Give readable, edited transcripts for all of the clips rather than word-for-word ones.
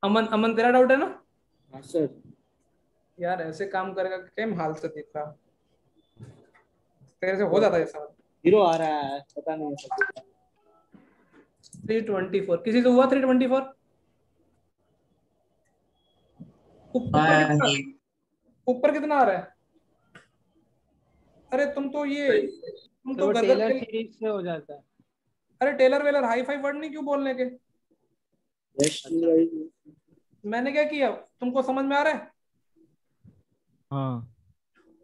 अमन, अमन तेरा डाउट है ना? हाँ सर। यार ऐसे काम करेगा क्या हाल से देख रहा, तेरे से हो तो जाता है ऐसा। 0 आ रहा है, पता नहीं ऐसा क्यों। 324 किसी से हुआ? 324 ऊपर कितना, ये ऊपर कितना आ रहा है? अरे तुम तो तो वो घर घर टेलर खेल। सीरीज से हो जाता है। अरे टेलर वेलर हाई फाई वर्ड नहीं क्यों बोलने के? अच्छा। मैंने क्या किया, तुमको समझ में आ रहा है? हाँ,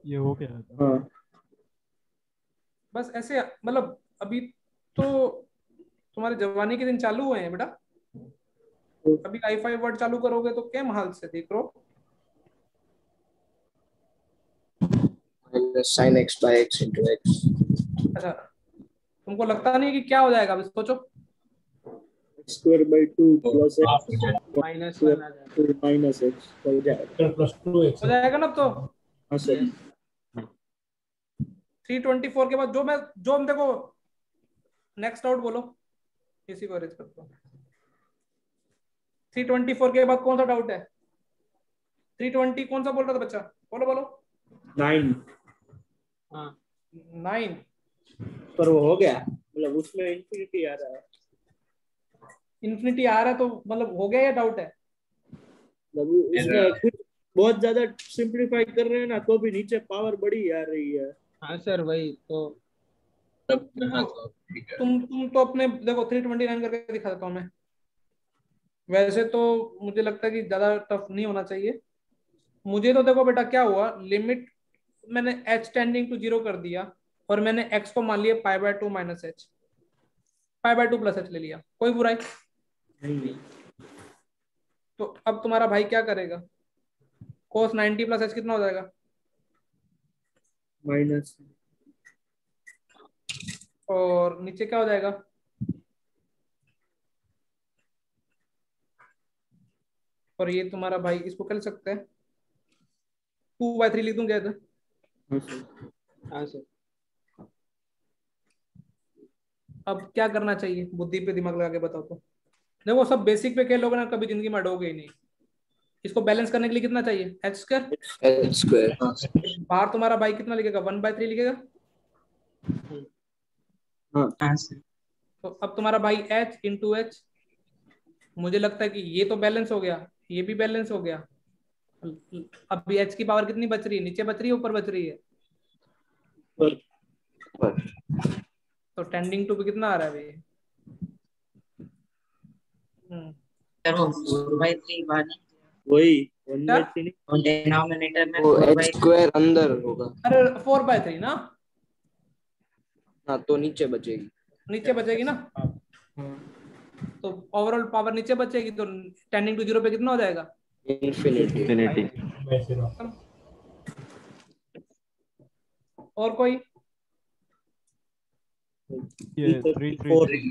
ये हो क्या था? हाँ बस ऐसे मतलब अभी तो तुम्हारे जवानी के दिन चालू हुए हैं बेटा। अभी हाई फाई वर्ड चालू करोगे तो क्या हाल से देख रो। minus sin x by x into x. अच्छा, तुमको लगता नहीं कि क्या हो जाएगा, अभी सोचो। स्क्वायर बाई 2 प्लस एक्स -1 आ जाता टू माइनस एक्स हो जाएगा। हो जाएगा ना अब तो। हाँ है। सर। 324 के बाद जो हम देखो, नेक्स्ट आउट बोलो, इसी को अरेंज करते हो। 324 के बाद कौन सा डाउट है? 320 कौन सा बोल रहा था बच्चा? बोलो बोलो। 9 हाँ 9। पर वो हो गया, मतलब उसमें इंफिनिटी आ रहा है। इन्फिनिटी आ रहा है तो मतलब हो गया या डाउट है? मतलब उसमें कुछ बहुत ज्यादा सिंप्लीफाई कर रहे हैं ना, तो भी नीचे पावर बड़ी आ रही है। हाँ सर वही तो। देखो, तुम तो अपने देखो 329 करके दिखा देता हूँ मैं। वैसे तो मुझे लगता है कि ज्यादा टफ नहीं होना चाहिए। मुझे तो देखो बेटा क्या हुआ, लिमिट मैंने h टेंडिंग टू 0 कर दिया, और मैंने x को मान लिया π/2 माइनस एच, π/2 प्लस एच ले लिया, कोई बुराई? नहीं तो अब तुम्हारा भाई क्या करेगा? cos 90 प्लस एच कितना हो जाएगा? माइनस और नीचे क्या हो जाएगा? और ये तुम्हारा भाई इसको कर सकते हैं, 2/3 लिख दूं क्या इधर? हाँ सर। हाँ सर। अब क्या करना चाहिए, बुद्धि पे दिमाग लगा के बताओ तो। देखो सब बेसिक पे खेलोगे ना, कभी जिंदगी में अड़ोगे ही नहीं। इसको बैलेंस करने के लिए कितना चाहिए, एच स्क्वायर। H square. बाहर तुम्हारा भाई कितना लिखेगा, 1/3 लिखेगा। हाँ हाँ सर। तो अब तुम्हारा भाई एच इंटू एच, मुझे लगता है कि ये तो बैलेंस हो गया, ये भी बैलेंस हो गया। अब भी एच की पावर कितनी बच रही है, नीचे बच रही है ऊपर बच रही है? पर तो टेंडिंग टू भी कितना आ रहा है अभी? हम्म, सर वो 4/3 बाहर वही 1 क्या? बाई 3। और डिनोमिनेटर में वो 4/3। h square अंदर होगा। अरे 4/3 ना, हाँ तो नीचे बचेगी। नीचे बचेगी ना। तो ओवरऑल पावर नीचे बचेगी, तो टेंडिंग टू 0 पे कितना हो जाएगा? Infinity. इन्फिनिटी। और कोई? ये 3 3 4। 3।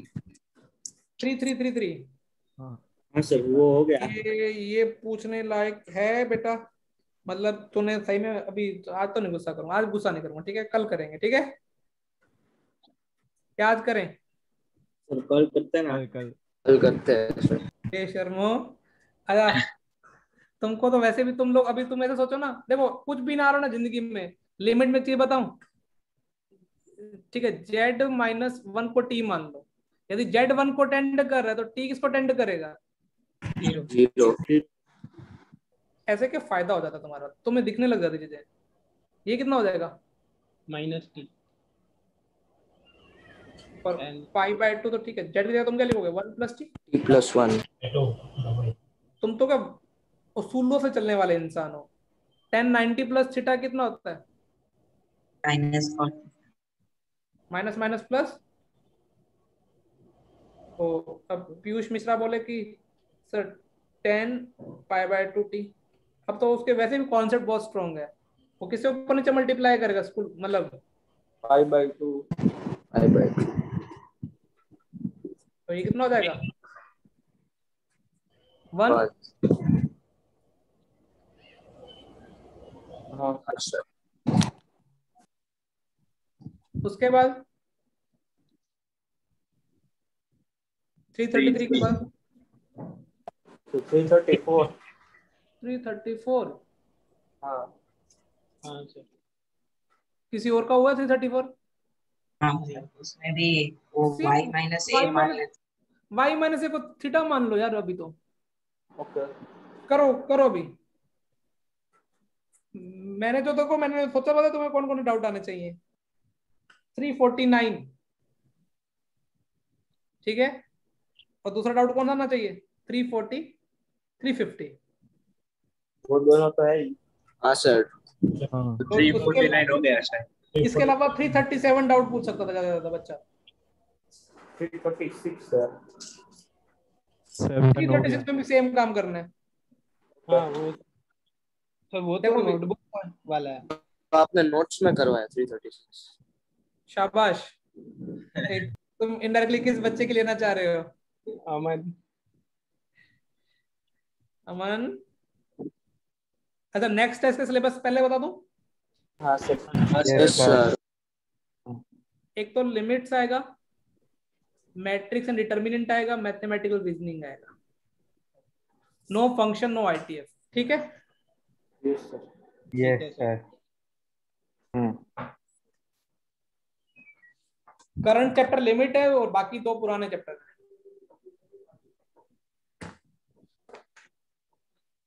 3 3 3 3। हाँ, हाँ सर वो हो गया। ये पूछने लायक है बेटा। मतलब तूने सही में अभी, आज तो नहीं गुस्सा करूंगा, आज गुस्सा नहीं करूंगा, ठीक है, कल करेंगे, ठीक है? क्या आज करें? सर कॉल करते हैं ना। कल कल। हल करते हैं सर। बेशर्मो। अच्छा, तुमको तो वैसे भी तुम लोग अभी, तुम ऐसे सोचो ना, देखो कुछ भी ना आ रहा ना जिंदगी में, लिमिट में चीज बताऊं, ठीक है, z-1 को t मान लो। यदि z1 को टेंड कर रहा है तो t किसको टेंड करेगा? 0। 0. ऐसे क्या फायदा हो जाता तुम्हारा, तुम्हें दिखने लग जाती चीजें। ये कितना हो जाएगा? -t और एंड π/2 तो ठीक है, z की जगह तुम क्या लिखोगे, 1 प्लस टी। t plus 1. तुम तो क्या उसूलों से चलने वाले इंसान हो। 1090 प्लस थीटा कितना होता है? -40। Minus minus plus. तो अब पीयूष मिश्रा बोले कि सर 10 π/2 टी। अब तो उसके वैसे भी कॉन्सेप्ट बहुत स्ट्रॉन्ग है, वो किससे ऊपर नीचे मल्टीप्लाई करेगा स्कूल मतलब। π/2। I/2. तो ये कितना हो जाएगा, 1। 1. हाँ अच्छा. उसके बाद 333 के बाद तो 334। 334 हाँ हाँ सर। किसी और का हुआ 334? हाँ सर, उसमें भी वो सेम y माइनस ए वाई मान माइनस लेते। वाई माइनस ए को थीटा मान लो यार। अभी तो ओके। करो करो अभी। मैंने जो देखो मैंने सोचा था तुम्हें कौन कौन डाउट आने चाहिए। 349 ठीक है। और दूसरा डाउट कौन सा आना चाहिए? 340 350। वो दोनों तो है ही। हाँ सर। हाँ तो इसके अलावा 337 डाउट पूछ सकता था ज्यादा ज्यादा बच्चा। 346 सर। 7 हो 336 गया। में भी सेम काम करना है। हाँ वो सर, वो तो देखो भी, नोटबुक वाला है। तो आपने नोट्स में करवाया 336? शाबाश। तुम इनडायरेक्टली किस बच्चे के लेना चाह रहे हो? अमन। अमन। अच्छा नेक्स्ट टेस्ट का सिलेबस पहले बता दूं। हाँ सर। Yes sir. एक तो लिमिट्स आएगा, मैट्रिक्स एंड डिटर्मिनेंट आएगा, मैथमेटिकल रीजनिंग आएगा। No function no ITF. ठीक है। Yes sir. ठीक है सर। करंट चैप्टर लिमिट है और बाकी दो पुराने चैप्टर हैं।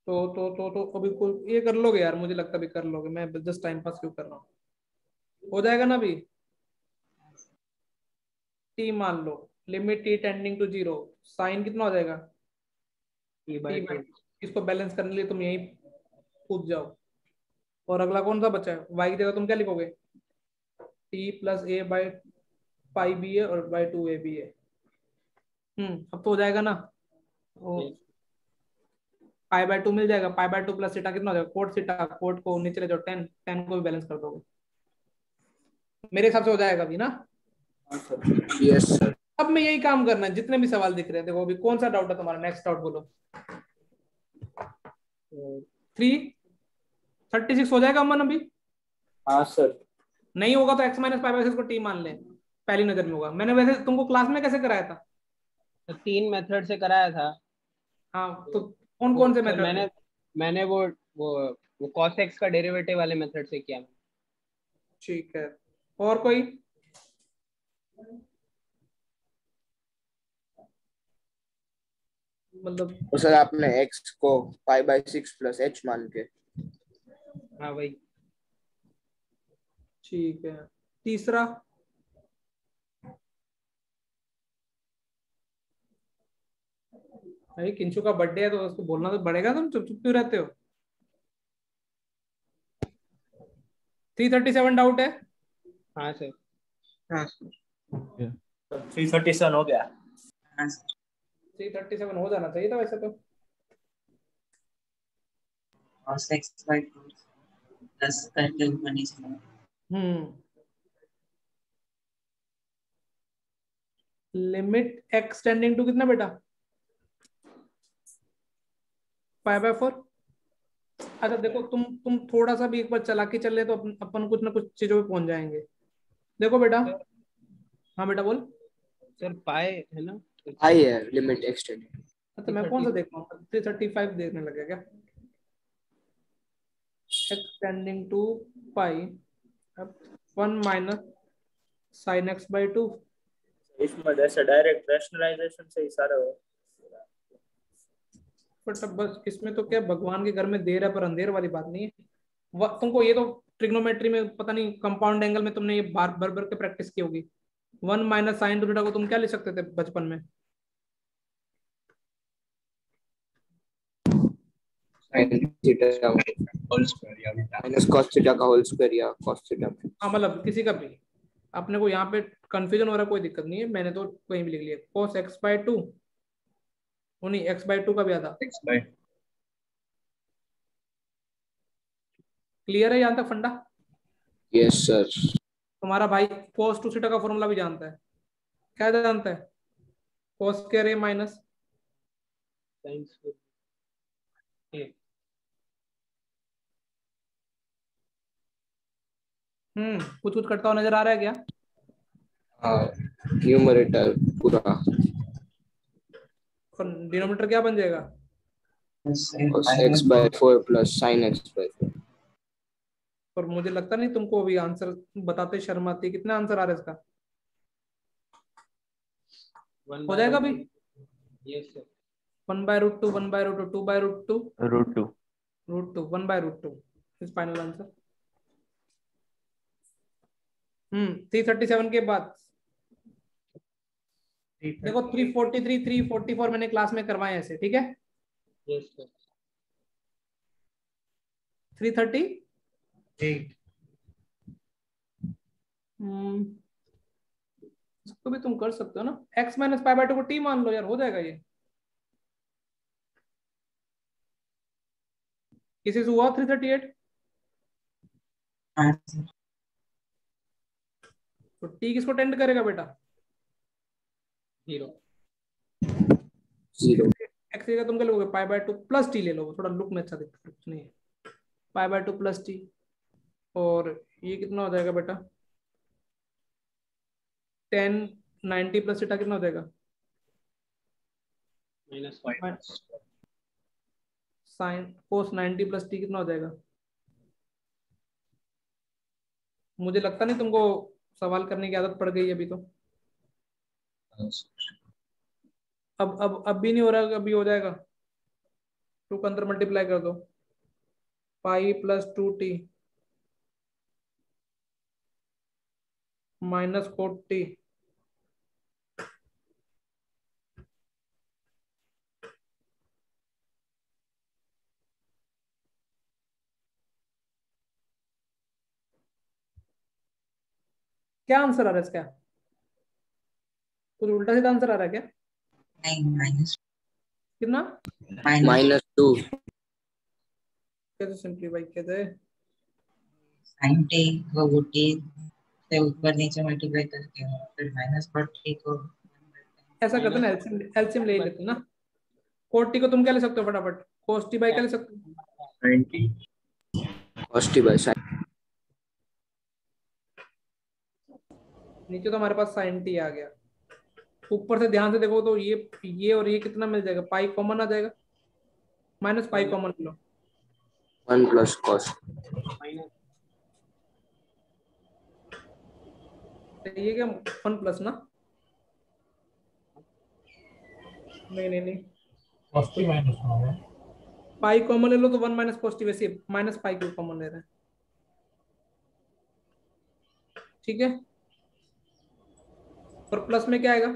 तो अभी कोई ये कर लोगे यार, मुझे लगता है अभी कर लोगे। मैं जस्ट टाइम पास क्यों कर रहा हूँ। हो जाएगा ना अभी। टी मान लो, limit T tending to 0, sine कितना हो जाएगा? e T by 2। इसको बैलेंस करने के लिए तुम यही कूद जाओ। और अगला कौन सा बचा है? y की जगह तुम क्या लिखोगे? T plus a by pi b है और बाई 2 ए बी है। अब तो हो जाएगा ना। पाई बाय 2 मिल जाएगा। पाई बाय 2 प्लस थीटा कितना हो जाएगा? Cot theta. कोट को नीचे ले जाओ, 10 10 को भी बैलेंस कर दोगे। मेरे हिसाब से हो जाएगा अभी ना। हाँ सर। Yes sir. अब मैं यही काम करना है। जितने भी सवाल दिख रहे हैं देखो, अभी कौन सा डाउट है तुम्हारा? नेक्स्ट डाउट बोलो। 336 हो जाएगा अमन अभी? हाँ सर। नहीं होगा तो x माइनस पाई बाय 6 को टी मान ले। पहली नजर में होगा। मैंने वैसे तुमको क्लास में कैसे कराया था? तो 3 मेथड से कराया था। हाँ तो कौन कौन से सर मेथड थे? मैंने वो cos x का डेरिवेटिव वाले मेथड से किया। ठीक है। और कोई? मतलब तो सर आपने x को पाई बाय 6 प्लस h मान के। हाँ भाई। ठीक है। तीसरा? भाई किंचू का बर्थडे है तो उसको बोलना तो पड़ेगा। तुम चुप चुप क्यों रहते हो? 337 डाउट है? हाँ सर। हाँ 337 हो गया। हाँ सर। 337 हो जाना चाहिए था वैसे तो। cos x by 2 प्लस करके ऊपर नीचे करो। लिमिट x टेंडिंग टू कितना बेटा? Pi by 4। अच्छा देखो, तुम थोड़ा सा भी एक बार चला के चल ले तो अपन कुछ ना कुछ चीजों पे पहुंच जाएंगे। देखो बेटा। हाँ बेटा बोल। सर पाए है ना। आई है लिमिट एक्सटेंड। अच्छा मैं कौन सा देख रहा हूँ? 335 देखने लगे क्या? x tending to pi 1 minus sine x by 2। इसमें जैसे डायरेक्ट रैशनलाइजेशन से ही सारा हो। बट अब बस इसमें तो क्या, भगवान के घर में देर है पर अंधेर वाली बात नहीं है। तुमको ये तो ट्रिग्नोमेट्री में पता नहीं, कंपाउंड एंगल में तुमने ये बार भर भर के प्रैक्टिस की होगी। 1 माइनस साइन टू थीटा को तुम क्या लिख सकते थे बचपन में? sin थीटा का होल स्क्वायर या माइनस cos थीटा का होल स्क्वायर या cos थीटा। हाँ मतलब किसी का भी। अपने को यहाँ पे कंफ्यूजन हो रहा है, कोई दिक्कत नहीं है। मैंने तो कहीं भी लिख लिया cos x बाई 2। नहीं x बाई 2 का भी आता। क्लियर है यहाँ तक फंडा? Yes sir. तुम्हारा भाई cos 2 थीटा का फॉर्मूला भी जानता है। क्या जानता है? cos square a minus sine square. कुछ कुछ करता हुआ नजर आ रहा है क्या? न्यूमरेटर पूरा। डिनोमिनेटर क्या बन जाएगा? cos x by 4 plus sin x by 4. पर मुझे लगता नहीं तुमको अभी आंसर बताते शर्म आती है। कितना आंसर आ रहा है इसका? हो जाएगा अभी? Yes sir. 1/√2 1/√2 2/√2 √2. √2 1/√2 is final answer. 337 के बाद देखो 343 344 मैंने क्लास में करवाए ऐसे, ठीक है? Yes sir. 338 इसको भी तुम कर सकते हो ना। x माइनस पाई बाय 2 को t मान लो यार, हो जाएगा ये। किसी से हुआ 338? हाँ सर। तो t किसको टेंड करेगा बेटा? 0 0. x जगह तुम क्या लोगे? पाई बाय 2 प्लस t ले लो, थोड़ा लुक में अच्छा दिखता है। कुछ नहीं है, पाई बाय 2 प्लस t। और ये कितना हो जाएगा बेटा? 10 90 प्लस थीटा कितना हो जाएगा? -5 साइन कोस 90 प्लस टी कितना हो जाएगा? मुझे लगता नहीं तुमको सवाल करने की आदत पड़ गई अभी तो। अब भी नहीं हो रहा, अभी हो जाएगा। 2 के अंदर मल्टीप्लाई कर दो, pi plus 2t minus 4t क्या आंसर आ रहा है इसका? कुछ उल्टा सीधा आंसर आ रहा है क्या? नहीं माइनस कितना? -2. कैसे सिंप्लीफाई कैसे? sin t को वो t से ऊपर नीचे मल्टीप्लाई करके फिर -4t को ऐसा करते ना, एलसीएम ले लेते ना। कोट टी को तुम क्या ले सकते हो फटाफट? कोस टी बाई क्या ले सकते हो? 90 cos t by sin. नीचे तो हमारे पास साइन टी आ गया। ऊपर से ध्यान से देखो तो ये और ये कितना मिल जाएगा? पाई कॉमन आ जाएगा, माइनस पाई कॉमन लो। 1 plus cos. ये क्या 1 प्लस ना? नहीं cos t minus 1 होगा। पाई कॉमन ले लो तो 1 माइनस cos टी, वैसे माइनस पाई को कॉमन ले रहे हैं, ठीक है? और प्लस में क्या आएगा?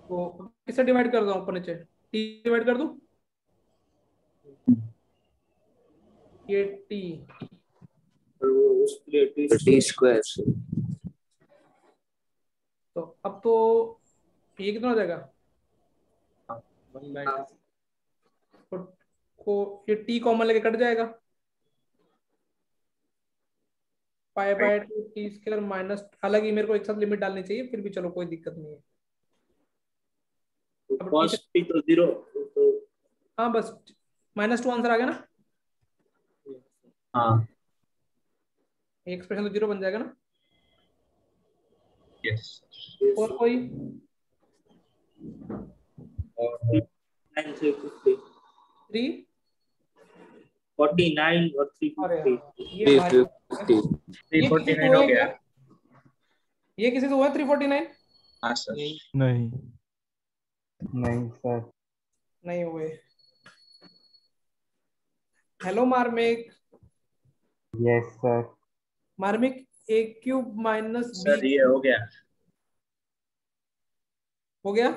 तो किससे डिवाइड कर दो ऊपर नीचे? टी डिवाइड कर दूं? ये टी और वो उसके लिए t square. तो अब तो ये कितना हो जाएगा? 1/2 तो को ये टी कॉमन लेके कट जाएगा, pi by 2 T square minus, हालांकि मेरे को एक साथ लिमिट डालनी चाहिए, फिर भी चलो कोई दिक्कत नहीं है। अब cos t तो 0 तो हाँ बस -2 आंसर आ गया ना? हाँ एक्सप्रेशन तो 0 बन जाएगा ना? यस और कोई? 9 से 50 3? 49 और अरे 350 ये भारी 350. ये किसी से 349 हुआ हो है गया। क्या? ये किसी से हुआ है 349? हाँ सर। नहीं. नहीं सर। नहीं हुए। Hello Marmik. Yes sir. Marmik a cube minus sir b ये हो गया। हो गया?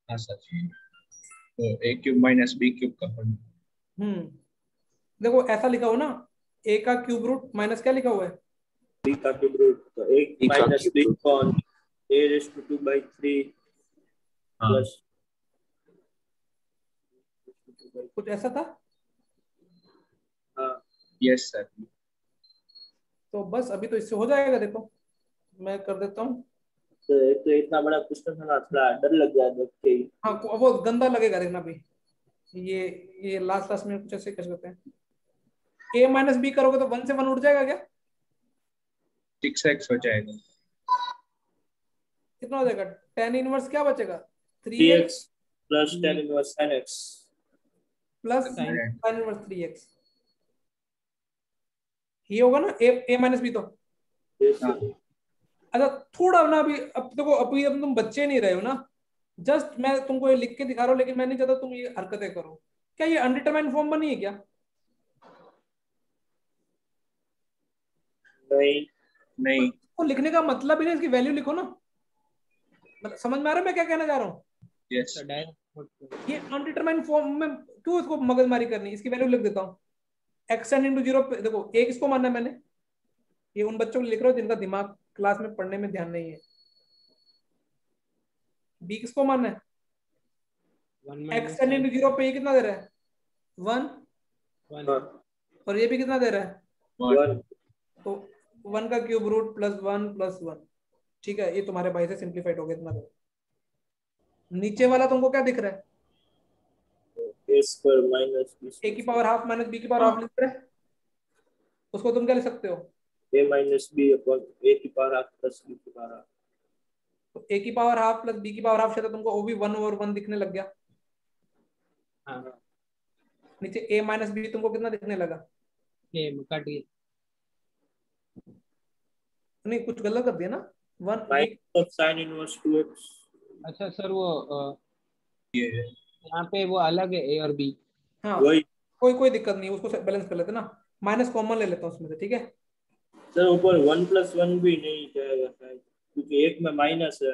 हाँ सर। तो a³ माइनस b³ का फॉर्मूला। देखो ऐसा लिखा हो ना, a का क्यूब रूट माइनस क्या लिखा हुआ है? b का क्यूब रूट तो 1 B का माइनस क्यूब 3 कॉन a raised to 2 by 3 हाँ प्लस कुछ ऐसा था। हाँ यस सर। तो बस अभी तो इससे हो जाएगा, देखो मैं कर देता हूँ। तो एक तो इतना बड़ा क्वेश्चन था ना, थोड़ा डर लग गया देख के ही। हाँ वो गंदा लगेगा देखना भी। ये लास्ट में कुछ ऐसे कर सकते हैं। a माइनस बी करोगे तो 1 से 1 उठ जाएगा क्या? 6x हो जाएगा। कितना हो जाएगा, टेन इनवर्स क्या बचेगा, 3x 3x plus tan inverse sin x plus sine inverse 3x, ये होगा ना ए माइनस बी तो। yes हाँ। sir। अच्छा थोड़ा ना अभी, अब देखो अभी अब तुम बच्चे नहीं रहे हो ना, जस्ट मैं तुमको ये लिख के दिखा रहा हूँ, लेकिन मैं नहीं चाहता तुम ये हरकतें करो। क्या ये अनडिटरमाइंड फॉर्म बनी है क्या? नहीं नहीं। तो लिखने का मतलब ही नहीं, इसकी वैल्यू लिखो ना। मतलब समझ में आ रहा है मैं क्या कहना चाह रहा हूँ? यस। ये अनडिटरमाइंड फॉर्म में क्यों इसको मगजमारी करनी, इसकी वैल्यू लिख देता हूँ। एक्स टेन इंटू जीरो, देखो एक इसको मानना है मैंने, ये उन बच्चों को लिख रहा हूँ जिनका दिमाग क्लास में पढ़ने में ध्यान नहीं है। बी किसको मानना है, एक्स टेन इंटू जीरो पे ये कितना दे रहा है, 1, और ये भी कितना दे रहा है, 1 तो 1 का क्यूब रूट प्लस 1 प्लस 1। ठीक है, ये तुम्हारे भाई से सिंप्लीफाइड हो गया इतना दो। नीचे वाला तुमको क्या दिख रहा है, a स्क्वायर माइनस b ए की पावर हाफ माइनस बी की पावर हाफ लिख रहा है, उसको तुम क्या लिख सकते हो, a minus b upon a की पावर हाफ प्लस b की पावर हाफ। तो ए की पावर हाफ प्लस बी की पावर हाफ से तो तुमको वो भी 1 ओवर 1 दिखने लग गया। हाँ नीचे ए माइनस बी तुमको कितना दिखने लगा, नहीं कुछ गलत कर दिया ना, 1 एक। Minus of sin inverse 2x। अच्छा सर वो ये यहाँ पे वो अलग है ए और बी। हाँ वही कोई दिक्कत नहीं, उसको बैलेंस कर लेते ना, माइनस कॉमन ले लेता हूँ उसमें से, ठीक है। सर ऊपर 1 प्लस 1 भी नहीं जाएगा शायद, क्योंकि एक में माइनस है।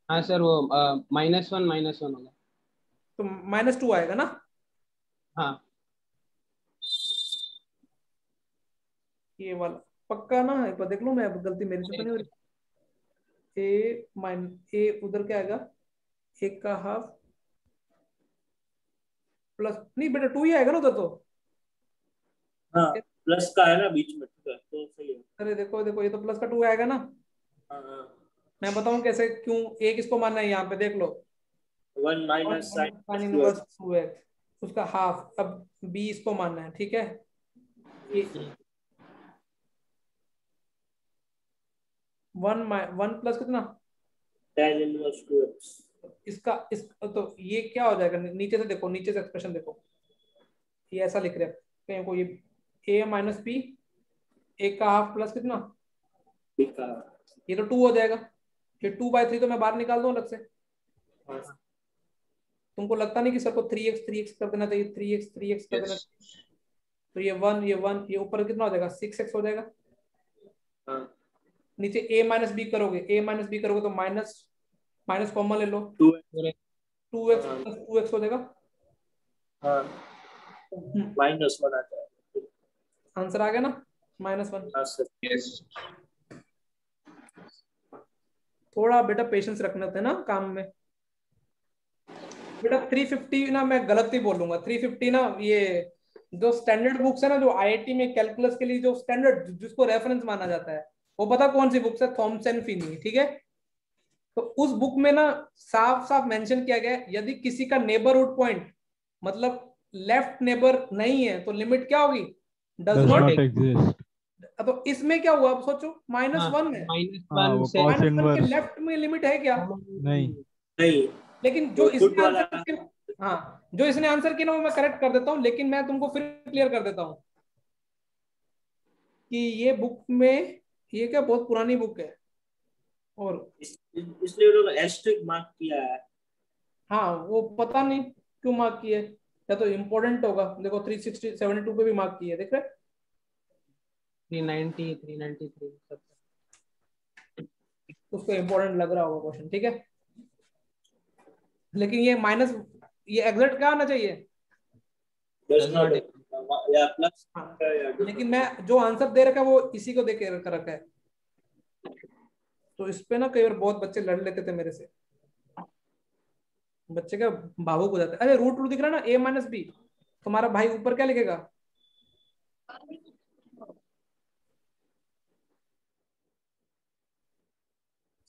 हाँ सर वो -1 होगा। तो -2 आएगा ना, हाँ ये वाला पक्का ना, एक बार देख लो, मैं अब गलती मेरी से तो नहीं हो रही। ए उधर क्या आएगा, एक का हाफ प्लस, नहीं बेटा 2 ही आएगा ना उधर तो। हाँ प्लस का है ना बीच में, ठीक है तो सही है। अरे देखो देखो, ये तो प्लस का 2 आएगा ना। हाँ हाँ मैं बताऊं कैसे, क्यों एक इसको मानना है, यहाँ पे देख लो, 1 minus sin sine inverse 2x। Inverse 2x उसका हाफ, अब बी इसको मानना है, ठीक है। ये 1 प्लस कितना, tan इनवर्स 2x। इसका इस तो ये क्या हो जाएगा, नीचे से देखो, नीचे से एक्सप्रेशन देखो, ये ऐसा लिख रहे हैं कहीं को, ये ए माइनस बी, एक का हाफ प्लस कितना, ठीक है। ये तो 2 हो जाएगा, ये 2/3 तो मैं बाहर निकाल दूं अलग से। हाँ तुमको लगता नहीं कि सर को 3x कर देना चाहिए, 3x कर देना यस। चाहिए? तो ये 1 ये ऊपर कितना हो जाएगा, 6x हो जाएगा। हाँ नीचे a माइनस बी करोगे तो माइनस माइनस कॉमन ले लो, 2x। 2x प्लस 2x हो जाएगा। हाँ माइनस 1 आता है। आंसर आ गया ना, -1। हाँ सर। यस। थोड़ा बेटा पेशेंस रखना था ना काम में। बेटा 350 ना, मैं गलत ही बोलूंगा, 350 ना, ये जो स्टैंडर्ड बुक्स है ना, जो आईआईटी में कैलकुलस के लिए जो स्टैंडर्ड जिसको रेफरेंस माना जाता है, वो पता कौन सी बुक्स है, थॉमसन फिनी, ठीक है। तो उस बुक में ना साफ साफ मेंशन किया गया है, यदि किसी का नेबरहुड पॉइंट मतलब लेफ्ट नेबर नहीं है तो लिमिट क्या होगी, does does not. Not exist. तो इसमें क्या हुआ, अब सोचो -1 है, हाँ वो -1 कॉस -1 के इनवर्स लेफ्ट में लिमिट है क्या, नहीं। नहीं लेकिन जो वो फुट इसने वाला आंसर किया, हाँ जो इसने आंसर किया ना वो मैं करेक्ट कर देता हूँ, लेकिन मैं तुमको फिर क्लियर कर देता हूँ कि ये बुक में, ये क्या बहुत पुरानी बुक है, और इसलिए उन्होंने एस्ट्रिक मार्क किया है। हाँ वो पता नहीं क्यों मार्क किए, या तो इम्पोर्टेंट होगा, देखो 372 पे भी मार्क किए, देख रहे 390 393 सब। उसको इम्पोर्टेंट लग रहा होगा क्वेश्चन, ठीक है। लेकिन ये माइनस, ये एग्जैक्ट क्या आना चाहिए, डज नॉट या प्लस हाँ, या लेकिन मैं जो आंसर दे रखा है वो इसी को दे के रखा है, तो इस पे ना कई बार बहुत बच्चे लड़ लेते थे मेरे से, बच्चे का भावुक हो जाता है। अरे रूट रूट दिख रहा है ना, a-b, तुम्हारा भाई ऊपर क्या लिखेगा,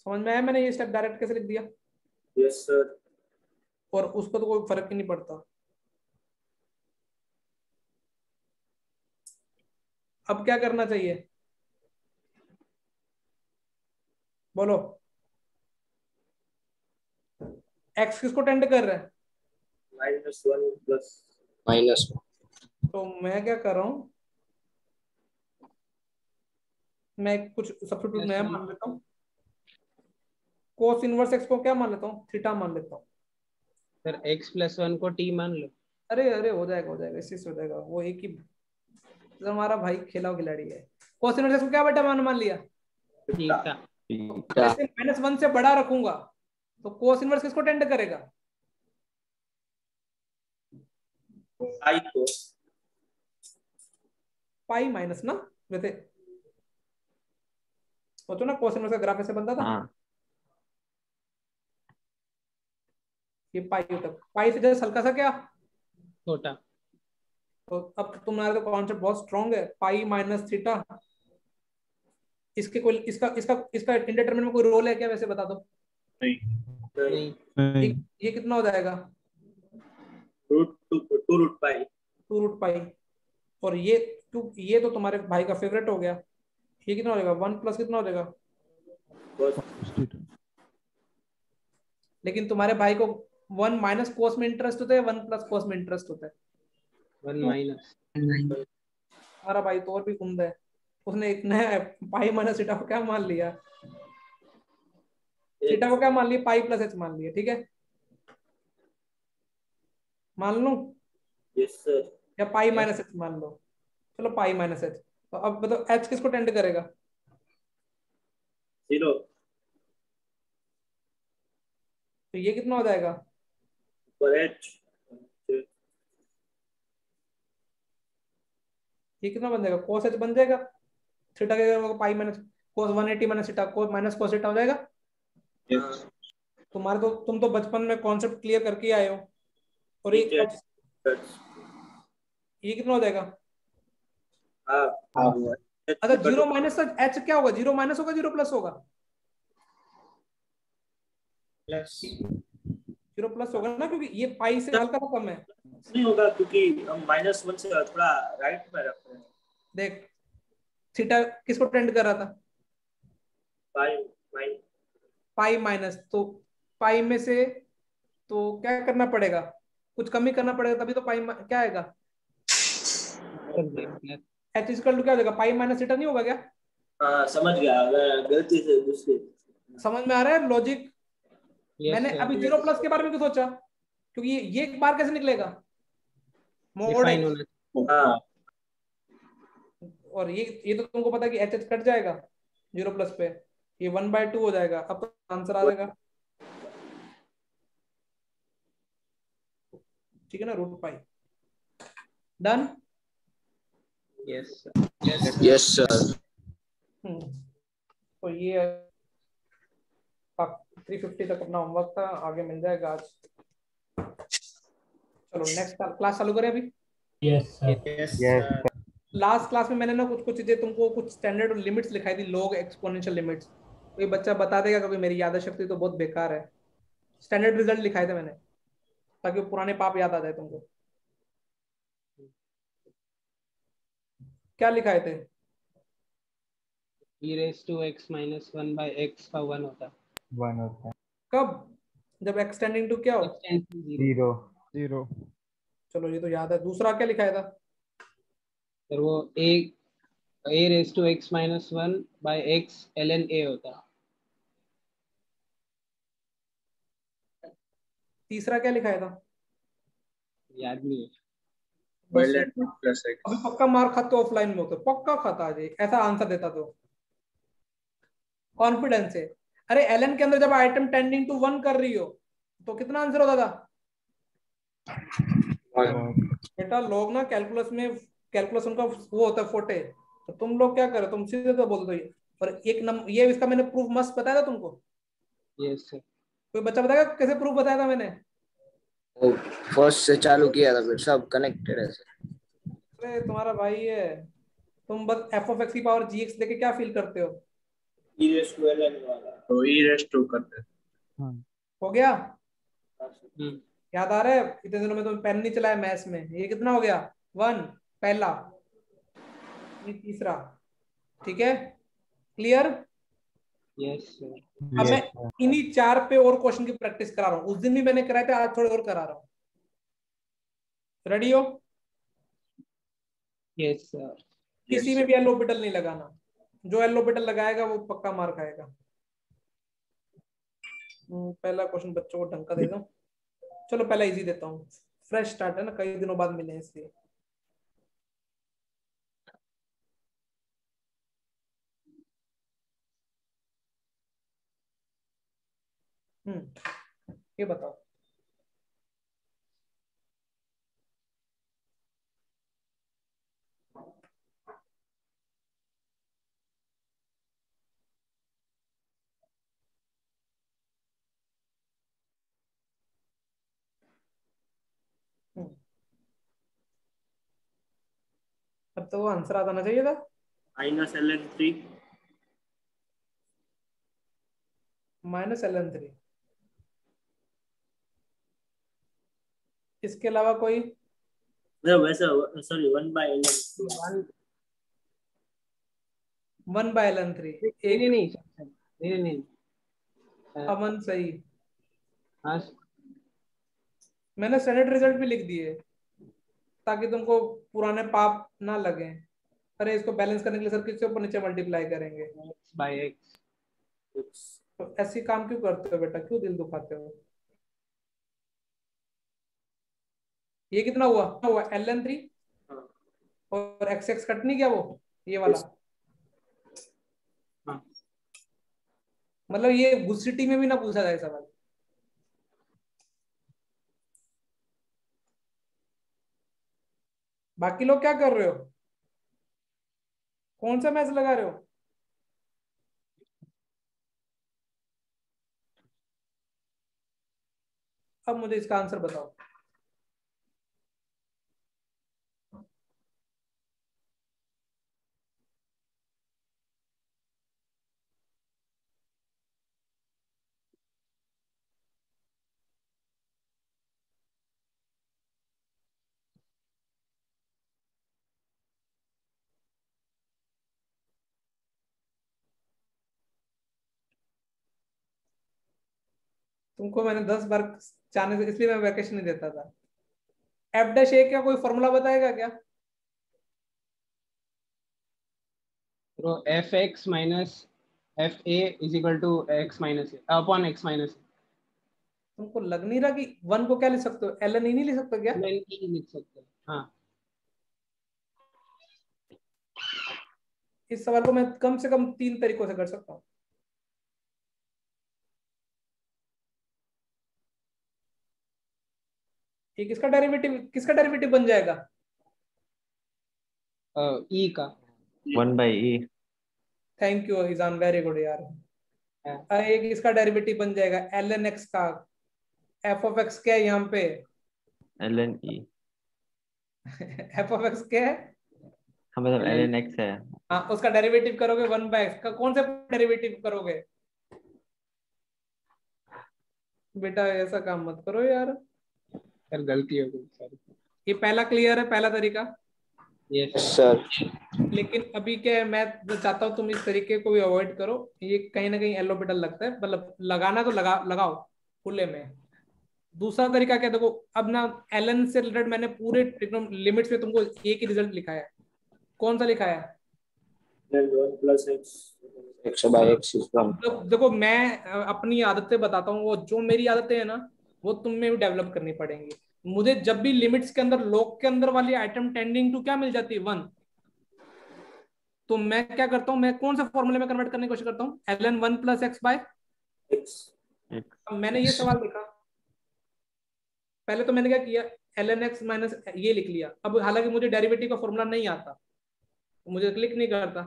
समझ में आया मैंने ये स्टेप डायरेक्ट कैसे लिख दिया, यस सर। और उसको तो कोई फर्क ही नहीं पड़ता। अब क्या करना चाहिए, बोलो एक्स किसको टेंड कर रहा है? -1 प्लस -1। तो मैं क्या कर रहा हूँ, मैं कुछ सब्स्टिट्यूट नया मान लेता हूँ। कोस इनवर्स एक्स को क्या मान लेता हूँ? थीटा मान लेता हूँ। सर x+1 को t मान लो। अरे अरे हो जाएगा, इसी से हो जाएगा। वो एक ही तो हमारा भाई खेला खिलाड़ी है। कोस इनवर्स एक्स को क्या बेटा मान लिया? थीटा। वैसे -1 से बड़ा रखूंगा तो कोस इनवर्स किसको टेंड करेगा? आई को पाई माइनस ना, वैसे सोचो ना कोस इनवर्स का ग्राफ ऐसे बनता था। हाँ ये पाई होता, पाई से जस्ट हल्का सा क्या। छोटा। तो अब तुम्हारा तो कॉन्सेप्ट बहुत स्ट्रांग है। पाई माइनस थीटा, इसके कोई इसका इसका इसका इंडिटरमिनेंट में कोई रोल है क्या? वैसे बता दो। नहीं नहीं। नहीं ये कितना हो जाएगा? √2 2√पाई। और ये तो तुम्हारे भाई का फेवरेट हो गया। ये कितना हो जाएगा? 1 प्लस कितना हो जाएगा? लेकिन तुम्हारे भाई को 1 माइनस कोस में इंटरेस्ट होता है, 1 प्लस कोस में इंटरेस्ट होता है? 1 माइनस। हमारा भाई तो और भी कुंदा है। उसने एक नया पाई माइनस थीटा को क्या मान लिया? थीटा को क्या मान लिया? पाई प्लस एच मान लिया। ठीक है, मान लूं यस सर। या पाई माइनस एच मान लो? चलो पाई माइनस एच। तो अब बताओ एच किसको टेंड करेगा? 0 तो ये कितना हो जाएगा? पर h ये कितना बन जाएगा? कोस एच बन जाएगा। थीटा के जगह pi minus cos 180 minus theta cos minus cos theta हो जाएगा। तुम्हारे तो तुम तो बचपन में कॉन्सेप्ट क्लियर करके आए हो। और ये कितना हो जाएगा? अच्छा जीरो माइनस एच क्या होगा? जीरो माइनस होगा, जीरो प्लस होगा? प्लस जीरो प्लस होगा ना, क्योंकि ये पाई से हल्का सा कम है। नहीं होगा क्योंकि हम -1 से थोड़ा राइट में रख रहे हैं। देख थीटा किसको टेंड कर रहा था? Pi minus. तो पाई में से तो क्या करना पड़ेगा? कुछ कमी करना पड़ेगा तभी तो पाई क्या आएगा? एच इक्वल टू क्या हो जाएगा? पाई माइनस थीटा नहीं होगा क्या? हाँ समझ गया, मैं गलती से दूसरी। समझ में आ रहा है लॉजिक? मैंने अभी जीरो प्लस के बारे में क्यों सोचा? क्योंकि ये एक बार कैसे निकलेगा? Mode define x. होना। हाँ और ये तो तुमको पता है कि एच एच कट जाएगा जीरो प्लस पे, ये 1/2 हो जाएगा। अब तो आंसर आ जाएगा। ठीक है ना, √पाई। डन। Yes yes sir. तो ये 350 तक अपना होमवर्क था, आगे मिल जाएगा आज। चलो नेक्स्ट क्लास चालू करें अभी। Yes sir. Yes last class में मैंने ना कुछ कुछ चीजें तुमको कुछ स्टैंडर्ड लिमिट्स लिखाई थी, लॉग एक्सपोनेंशियल लिमिट्स। कोई बच्चा बता देगा? क्योंकि मेरी याद शक्ति तो बहुत बेकार है। स्टैंडर्ड रिजल्ट लिखाए थे मैंने ताकि वो पुराने पाप याद आ जाए तुमको। क्या लिखाए थे? e⁻x - 1/x का 1 होता है। 1 होता है। कब? जब एक्सटेंडिंग टू क्या हो? एक्सटेंड 0। 0 चलो ये तो याद है। दूसरा क्या लिखाया था? फिर वो a⁻x - 1/x ln a होता है। तीसरा क्या लिखाया था? याद नहीं है। बस प्लस अभी एक्स। पक्का मार खाते ऑफलाइन में होते, पक्का खाता आज ऐसा आंसर देता तो कॉन्फिडेंस है। अरे एलन के अंदर जब आइटम टेंडिंग टू 1 कर रही हो तो कितना आंसर होता था? बेटा लोग ना कैलकुलस उनका वो होता है फोटे। तो तुम लोग क्या करो, तुम सीधे तो बोल दो ये। और एक नंबर ये इसका मैंने प्रूफ मस्त बताया था तुमको। Yes sir. कोई बच्चा बताएगा कैसे प्रूफ बताया था मैंने? फर्स्ट से चालू किया था, फिर सब कनेक्टेड है सर। अरे तुम्हारा भाई है। तुम बस f(x) की पावर gx देके क्या फील करते हो? e⁻ln वाला तो e⁻² करते हैं। हाँ हो गया? हम्म। याद आ रहा है? इतने दिनों में तुम पेन नहीं चलाया मैथ्स में। ये कितना हो गया? 1 पहला, ये तीसरा। ठीक है, क्लियर? Yes sir. अब मैं इन्हीं 4 पे और क्वेश्चन की प्रैक्टिस करा रहा हूँ। उस दिन भी मैंने कराए थे, आज थोड़े और करा रहा हूँ। रेडी हो? Yes sir. किसी में भी एल ऑर्बिटल नहीं लगाना, जो एल ऑर्बिटल लगाएगा वो पक्का मार खाएगा। पहला क्वेश्चन बच्चों को ढंग का दे दो। चलो पहला इजी देता हूँ, फ्रेश स्टार्ट है ना, कई दिनों बाद मिले हैं इसलिए। ये बताओ, अब तो वो आंसर आ जाना चाहिए था। -ln3 -ln3। इसके अलावा कोई? वैसा सॉरी 1/ln 1/ln3। नहीं एक नहीं सर, नहीं नहीं। अमन सही। हाँ मैंने स्टैंडर्ड रिजल्ट भी लिख दिए ताकि तुमको पुराने पाप ना लगे। अरे इसको बैलेंस करने के लिए सर किसके ऊपर नीचे मल्टीप्लाई करेंगे? x/x। तो ऐसी काम क्यों करते हो बेटा, क्यों दिल दुखाते हो? ये कितना हुआ ln3 और x कट नहीं गया वो, ये वाला। मतलब ये गुस्सिटी में भी ना पूछा जाए सवाल। बाकी लोग क्या कर रहे हो? कौन सा मैच लगा रहे हो? अब मुझे इसका आंसर बताओ। तुमको मैंने 10 बार चाहने से, इसलिए मैं वैकेशन नहीं देता था। f' का कोई फॉर्मूला बताएगा क्या? तो fx minus fa is equal to x minus upon x minus. तुमको लग नहीं रहा कि 1 को क्या लिख सकते हो, ln नहीं लिख सकते क्या? ln e लिख सकते हैं। हाँ इस सवाल को मैं कम से कम 3 तरीकों से कर सकता हूँ। ये किसका डेरिवेटिव बन जाएगा? e का। 1/e। Thank you Izan, very good यार। एक इसका डेरिवेटिव बन जाएगा ln x का। f ऑफ x क्या है यहाँ पे? ln e। f of x क्या है? हाँ मतलब ln x है। हाँ, उसका डेरिवेटिव करोगे 1/x का। कौन सा डेरिवेटिव करोगे? बेटा ऐसा काम मत करो यार। सर गलती हो गई सर। ये पहला क्लियर है, पहला तरीका। यस सर लेकिन अभी क्या है, मैं जो चाहता हूँ तुम इस तरीके को भी अवॉइड करो। ये कहीं ना कहीं एलोपिटल लगता है, मतलब लगाना तो लगाओ खुले में। दूसरा तरीका क्या, देखो अब ना एलन से रिलेटेड मैंने पूरे लिमिट्स में तुमको एक ही रिजल्ट लिखा है। कौन सा लिखा है? 1 + x x/x is 1। देखो मैं अपनी आदतें बताता हूँ, वो जो मेरी आदतें हैं ना वो तुम में भी डेवलप करनी पड़ेंगी। मुझे जब भी लिमिट्स के अंदर, लॉग के अंदर वाली आइटम टेंडिंग टू क्या मिल जाती है, 1, तो मैं क्या करता हूँ, मैं कौन से फॉर्मूले में कन्वर्ट करने की कोशिश करता हूँ, ln 1 + x/। अब मैंने ये सवाल देखा, पहले तो मैंने क्या किया, ln x माइनस ये लिख लिया। अब हालांकि मुझे डेरिवेटिव का फॉर्मूला नहीं आता, मुझे क्लिक नहीं करता,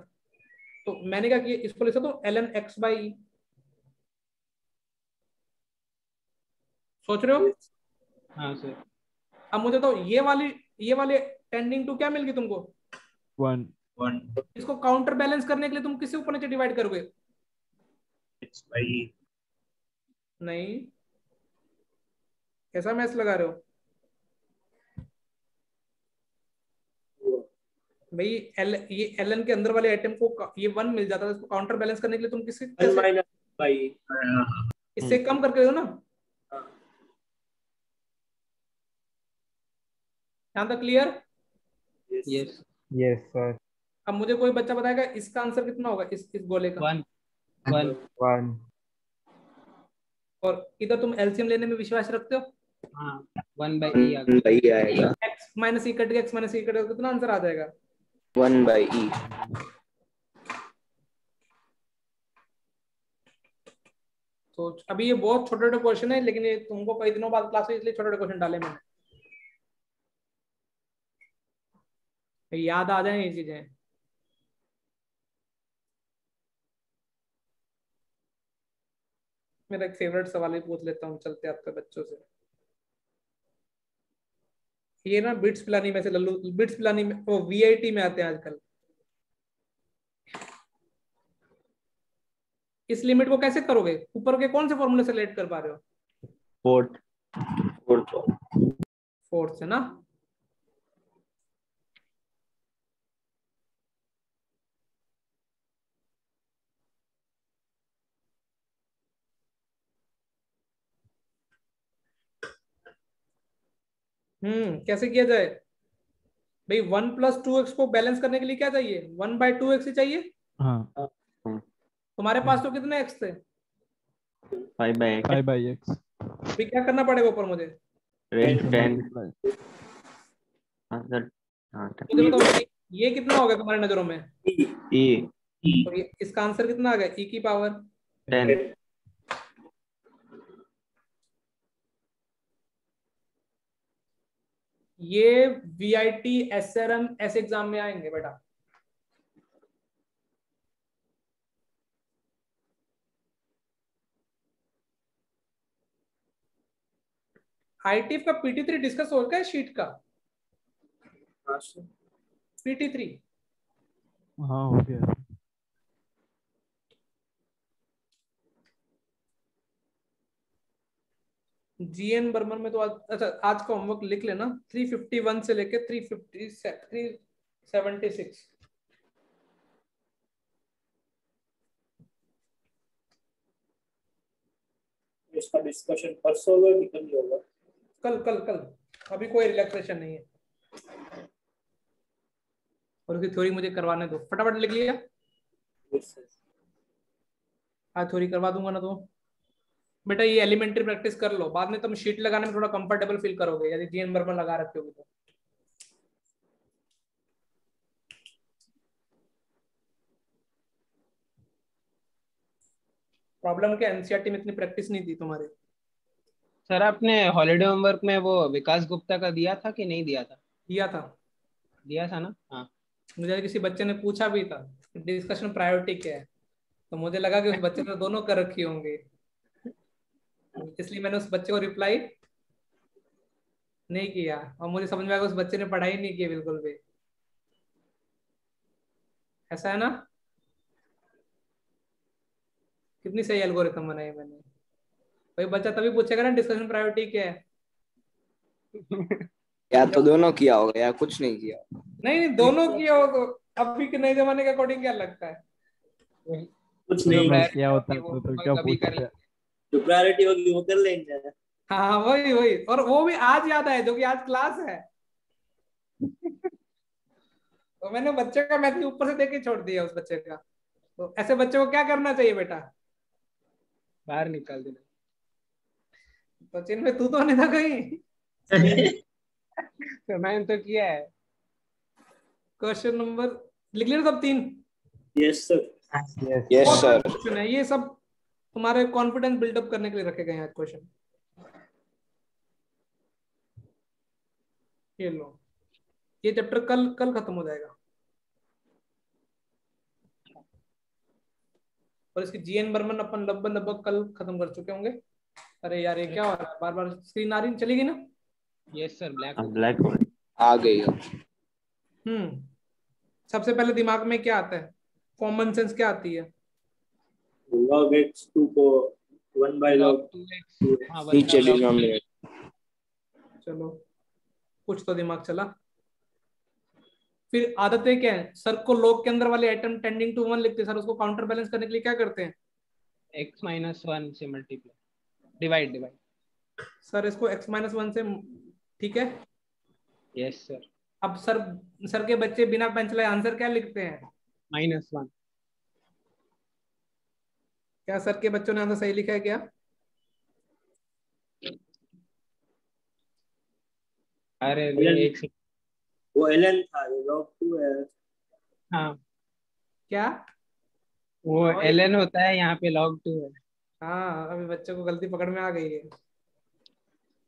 तो मैंने क्या किया, इसको लिख सकता हूँ ln x/e। सोच रहे हो? हाँ सर। अब मुझे तो ये वाली टेंडिंग टू क्या मिल गई तुमको, 1। 1 इसको काउंटर बैलेंस करने के लिए तुम किससे ऊपर नीचे डिवाइड करोगे? x/e। नहीं, कैसा मैथ लगा रहे हो? भाई ये ln के अंदर वाले आइटम को ये 1 मिल जाता है, इसको काउंटर बैलेंस करने के लिए तुम किससे 1 माइनस बाई इससे कम करके दो ना। यहाँ तक क्लियर? Yes yes sir. अब मुझे कोई बच्चा बताएगा इसका आंसर कितना होगा इस गोले का? 1 1 1 और इधर तुम एलसीएम लेने में विश्वास रखते हो? हाँ 1 by e आ गया। बाई आएगा, x माइनस ई कट गया, x माइनस ई कट गया, कितना आंसर आ जाएगा? 1 बाई ई। तो अभी ये बहुत छोटे छोटे क्वेश्चन है, लेकिन ये तुमको कई दिनों बाद क्लास में, इसलिए छोटे छोटे क्वेश्चन डाले मैंने, याद आ जाए ये चीजें। मेरा एक फेवरेट सवाल ही पूछ लेता हूँ चलते आपके बच्चों से। ये ना बिट्स पिलानी में से लल्लू, बिट्स पिलानी में वो वीआईटी में आते हैं आजकल। इस लिमिट को कैसे करोगे? ऊपर के कौन से फॉर्मूले से रिलेट कर पा रहे हो? फोर्थ से ना। कैसे किया जाए भाई? 1 + 2x को बैलेंस करने के लिए क्या चाहिए? 1/2x ही चाहिए। हाँ तुम्हारे पास तो कितने x थे? 5/x अभी क्या करना पड़ेगा ऊपर मुझे? raised to 10 answer. हाँ मुझे बताओ ये कितना हो गया तुम्हारी नजरों में? e तो इसका आंसर कितना आ गया? e की पावर 10। ये वीआईटी एसआरएम ऐसे एग्जाम में आएंगे बेटा। आईटीएफ का PT3 डिस्कस हो गया शीट का? PT3 हाँ हो गया। जीएन बर्मन में तो अच्छा आज का होमवर्क लिख लेना। 351 से लेके 376 इसका डिस्कशन परसों होगा कि कल होगा? कल कल कल, अभी कोई रिलैक्सेशन नहीं है। और उसकी थ्योरी मुझे करवाने दो, फटाफट लिख लिया। आज थ्योरी करवा दूंगा ना तो बेटा ये एलिमेंट्री प्रैक्टिस कर लो, बाद में तुम शीट लगाने में थोड़ा कंफर्टेबल फील करोगे यदि जीएन बर्मन लगा रखे होगे तो। प्रॉब्लम के एनसीईआरटी में इतनी प्रैक्टिस नहीं थी तुम्हारे। सर आपने हॉलीडे होमवर्क में वो विकास गुप्ता का दिया था कि नहीं दिया था? दिया था। दिया था ना? हाँ मुझे किसी बच्चे ने पूछा भी था डिस्कशन प्रायोरिटी क्या है, तो मुझे लगा कि उस बच्चे ने दोनों कर रखी होंगे, इसलिए मैंने उस बच्चे को रिप्लाई नहीं किया। और मुझे समझ में आया उस बच्चे ने पढ़ाई नहीं की बिल्कुल भी। ऐसा है ना? कितनी सही एल्गोरिथम बनाई मैंने। भाई बच्चा तभी पूछेगा ना डिस्कशन प्रायोरिटी क्या है। या तो दोनों किया होगा या कुछ नहीं किया। नहीं दोनों किया हो तो अभी के नए जमाने के अकॉर्डिंग क्या लगता है? कुछ नहीं क्या होता है तो क्या पूछते हैं? जो प्रायोरिटी होगी वो कर लेंगे। हाँ वही वही, और वो भी आज याद आया जो कि आज क्लास है। तो मैंने बच्चे का मैसेज ऊपर से देख के छोड़ दिया उस बच्चे का। तो ऐसे बच्चे को क्या करना चाहिए बेटा? बाहर निकाल देना। तो चिन्ह तू तो नहीं था कहीं? तो मैंने तो किया है। क्वेश्चन नंबर लिख लिया सब 3? Yes sir. Yes sir. Question है ये सब तुम्हारे कॉन्फिडेंस बिल्डअप करने के लिए रखे गए हैं आज क्वेश्चन। ये लो, ये चैप्टर कल कल खत्म हो जाएगा। और इसकी जीएन बर्मन अपन लगभग कल खत्म कर चुके होंगे। अरे यार ये क्या हो रहा है, बार बार स्क्रीन आ रही चली गई ना? यस सर ब्लैक आ गई हो। सबसे पहले दिमाग में क्या आता है? कॉमन सेंस क्या आती है? log x2 को 1 by log 2x नीचे डिनोमिनेटर। चलो कुछ तो दिमाग चला। फिर आदतें क्या है, सर को log के अंदर वाले आइटम टेंडिंग टू 1 लिखते हैं, सर उसको काउंटर बैलेंस करने के लिए क्या करते हैं, x minus 1 से मल्टीप्लाई डिवाइड सर इसको x-1 से, ठीक है। Yes sir. अब सर के बच्चे बिना पेन चलाए आंसर क्या लिखते हैं, -1। क्या सर के बच्चों ने आंसर सही लिखा है क्या? अरे एक सेकंड, वो ln था, ये log 2 है। हाँ क्या? वो ln होता है, यहाँ पे log 2 है। हाँ अभी बच्चों को गलती पकड़ में आ गई है,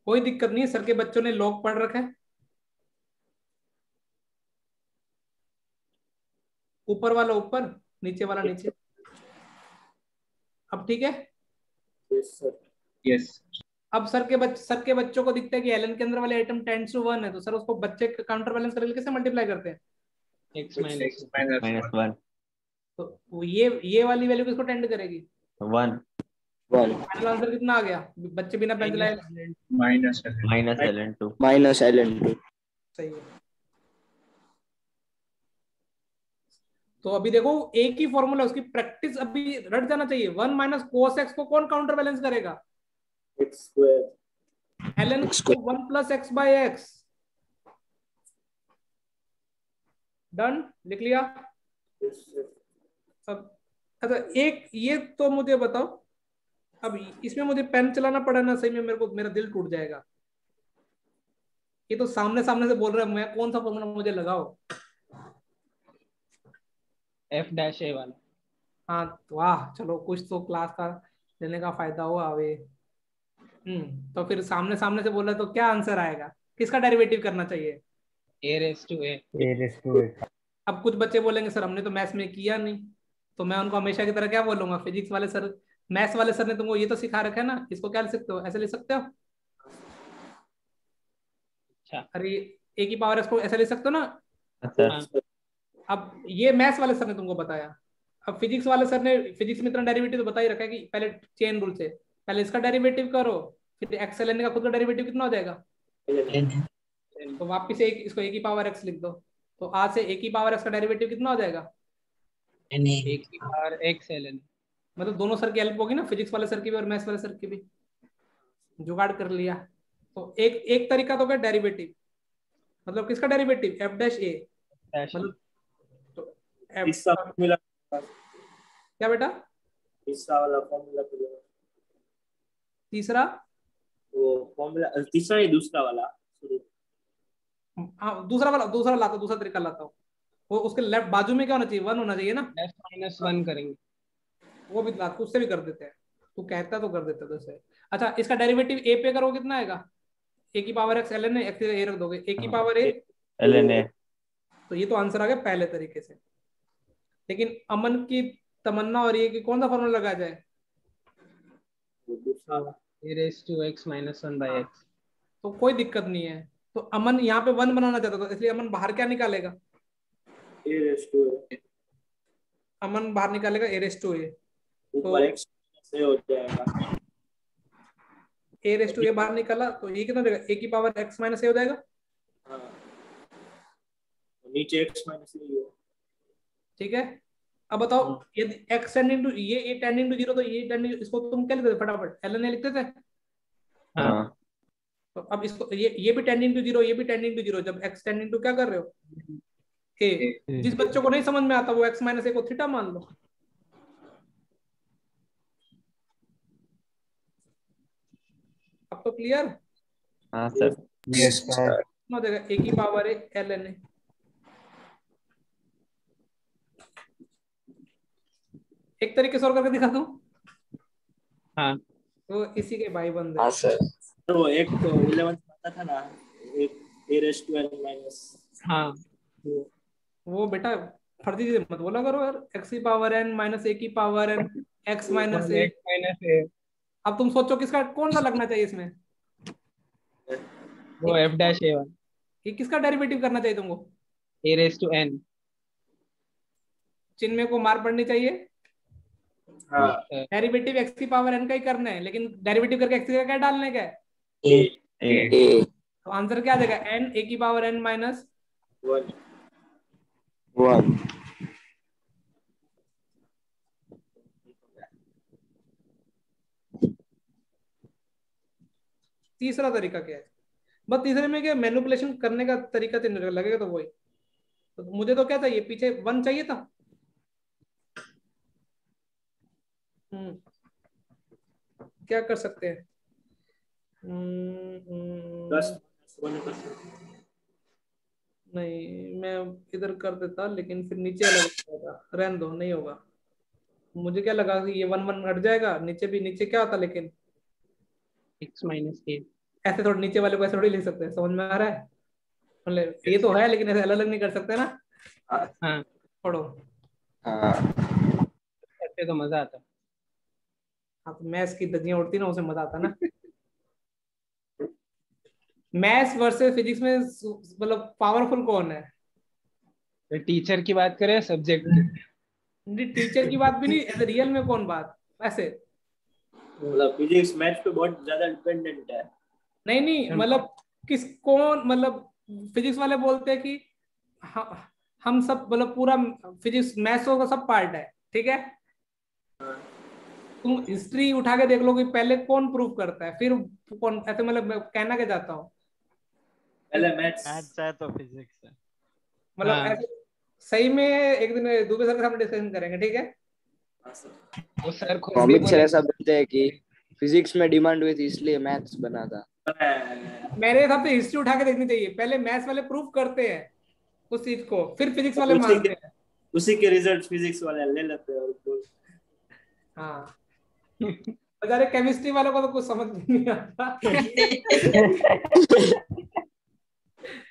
कोई दिक्कत नहीं है, सर के बच्चों ने log पढ़ रखा है, ऊपर वाला ऊपर, नीचे वाला नीचे। अब ठीक है, यस सर। यस अब सर के बच्चों को दिखता है कि एलन के अंदर वाले आइटम टेंड्स टू 1 है, तो सर उसको बच्चे काउंटर बैलेंस करके कैसे मल्टीप्लाई करते हैं, x minus -1 तो ये वाली वैल्यू किसको टेंड करेगी, 1 फाइनल आंसर कितना आ गया, बच्चे बिना पेन चलाए, -ln2 -ln2। सही है। तो अभी देखो एक ही फॉर्मूला, उसकी प्रैक्टिस अभी रट जाना चाहिए। 1 माइनस कोस एक्स को कौन काउंटर बैलेंस करेगा, x स्क्वायर, ln को 1 plus x by x. Done, लिख लिया। अब अच्छा एक ये तो मुझे बताओ, अब इसमें मुझे पेन चलाना पड़ा ना, सही में मेरे को मेरा दिल टूट जाएगा। ये तो सामने सामने से बोल रहा है, मैं कौन सा फॉर्मूला मुझे लगाओ, f' वाला। हाँ वाह, चलो कुछ तो क्लास का लेने का फायदा हुआ अभी। तो फिर सामने सामने से बोला तो क्या आंसर आएगा, किसका डेरिवेटिव करना चाहिए, a raised to a। अब कुछ बच्चे बोलेंगे सर हमने तो मैथ्स में किया नहीं, तो मैं उनको हमेशा की तरह क्या बोलूंगा, फिजिक्स वाले सर, मैथ्स वाले सर ने तुमको ये तो सिखा रखा है ना, इसको क्या लिख सकते हो, ऐसे लिख सकते हो। अच्छा, अरे ए की पावर एक्स को ऐसे लिख सकते हो ना। अच्छा अब ये मैथ्स वाले सर ने तुमको बताया, अब फिजिक्स वाले सर ने, फिजिक्स में इतना डेरिवेटिव तो बता ही रखा है कि पहले चेन रूल से पहले इसका डेरिवेटिव करो, फिर एक्स ln का खुद का डेरिवेटिव कितना हो जाएगा, तो वापिस एक इसको ए की पावर एक्स लिख दो, तो आज से ए की पावर एक्स का डेरिवेटिव कितना हो जाएगा, a की पावर x ln। मतलब दोनों सर की हेल्प होगी ना, फिजिक्स वाले सर की भी और मैथ्स वाले सर की भी, जुगाड़ कर लिया। तो एक तरीका तो क्या डेरिवेटिव, मतलब किसका डेरिवेटिव, एफ डैश ए, मतलब तो तीसरा फॉर्मूला, क्या बेटा, तीसरा वाला फॉर्मूला, तीसरा, वो फॉर्मूला तीसरा ही, दूसरा वाला, हाँ दूसरा लाता हूँ, दूसरा तरीका लाता हूँ, वो उसके लेफ्ट बाजू में क्या होना चाहिए, 1 होना चाहिए ना, f-1 करेंगे, वो भी लाता, उससे भी कर देते हैं, तू कहता तो कर देते तो सही। अच्छा इसका डेरिवेटिव ए पे करो कितना आएगा, ए की पावर एक्स ln एक्स ए रख दोगे, ए की पावर ए ln a तो ये तो आंसर आ गया पहले तरीके से। लेकिन अमन की तमन्ना और ये कि कौन सा फॉर्मूला लगाया जाए, दूसरा वाला, a raised to x minus 1 by x। तो कोई दिक्कत नहीं है, तो अमन यहाँ पे 1 बनाना चाहता था, इसलिए अमन बाहर क्या निकालेगा, a raised to a, अमन बाहर निकालेगा ए रेस टू ए, ऊपर x से हो जाएगा, ए रेस टू ए बाहर निकाला तो ये कितना देगा, ए की पावर एक्स माइनस ए हो जाएगा। हाँ, नीचे x माइनस ए हो, ठीक है, अब बताओ यदि x टेंडिंग टू ये a टेंडिंग टू 0, तो ये टेंडिंग, इसको तुम क्या लिखते थे फटाफट, ln a लिखते थे। हाँ तो अब इसको ये भी टेंडिंग टू 0, ये भी टेंडिंग टू 0, जब x टेंडिंग टू क्या कर रहे हो a, जिस बच्चों को नहीं समझ में आता वो x माइनस ए को थीटा मान लो। अब तो क्लियर, हाँ सर यस सर। हो जाएगा a की पावर है ln a, एक तरीके से और करके दिखा दूं, हाँ तो इसी के भाई बंद हाँ है। सर। वो एक तो 11 आता था ना, एक a raised to n minus, हाँ वो बेटा फर्जी चीजें मत बोला करो यार, x की पावर n माइनस a की power n x minus a। x minus a, अब तुम सोचो किसका कौन सा लगना चाहिए इसमें, वो f'(a1) ये किसका डेरिवेटिव करना चाहिए तुमको, a raised to n। चिन्ह को मार पड़नी चाहिए, हाँ डेरिवेटिव x की पावर n का ही करना है, लेकिन डेरिवेटिव करके x का क्या डालने का है, ए तो आंसर क्या आ जाएगा, n a की पावर n माइनस 1, 1. तीसरा तरीका क्या है? बस तीसरे में क्या मैनिपुलेशन करने का तरीका चेंज लगेगा, तो वही। तो मुझे तो क्या चाहिए, पीछे 1 चाहिए था। क्या कर सकते हैं? 10 नहीं, मैं इधर कर देता, लेकिन फिर नीचे अलग हो जाएगा। रहने दो, नहीं होगा। मुझे क्या लगा कि ये 1 1 हट जाएगा, नीचे भी नीचे क्या होता, लेकिन x minus a। ऐसे थोड़ी नीचे वाले को ऐसे थोड़ी लिख सकते हैं, समझ में आ रहा है? मतलब ये तो है, लेकिन ऐसे अलग अलग नहीं कर सकते ना। हाँ, छोड़ो। ऐसे तो मजा आता। हाँ, तो मैथ्स की धज्जियां उड़ती ना, उसे मजा आता ना। मैथ्स वर्सेस फिजिक्स में मतलब पावरफुल कौन है? टीचर की बात करें, सब्जेक्ट की? टीचर की बात भी नहीं, ऐसे रियल में कौन बात ऐसे? मतलब फिजिक्स मैथ्स पे बहुत ज्यादा डिपेंडेंट है। नहीं नहीं, मतलब किस कौन, मतलब फिजिक्स वाले बोलते हैं कि हम सब मतलब पूरा फिजिक्स मैथ्स का सब पार्ट है, ठीक है। तुम हिस्ट्री उठा के देख लो कि पहले कौन प्रूव करता है, फिर कौन, ऐसे मतलब मैं कहना क्या चाहता हूँ पहले मैथ्स। मैथ्स है तो फिजिक्स है। मतलब हाँ, ऐसे सही में एक दिन दुबे सर के सामने डिस्कशन करेंगे, ठीक है। वो सर खुद भी कॉमिक सर बोले। ऐसा बोलते हैं कि फिजिक्स में डिमांड हुई थी इसलिए मैथ्स बना था। मेरे हिसाब से हिस्ट्री उठा के देखनी चाहिए, पहले मैथ्स वाले प्रूव करते हैं उस चीज को, फिर फिजिक्स वाले मानते हैं। उसी के रिजल्ट फिजिक्स वाले ले लेते हैं और हाँ, बेचारे केमिस्ट्री वालों को तो कुछ समझ नहीं आता।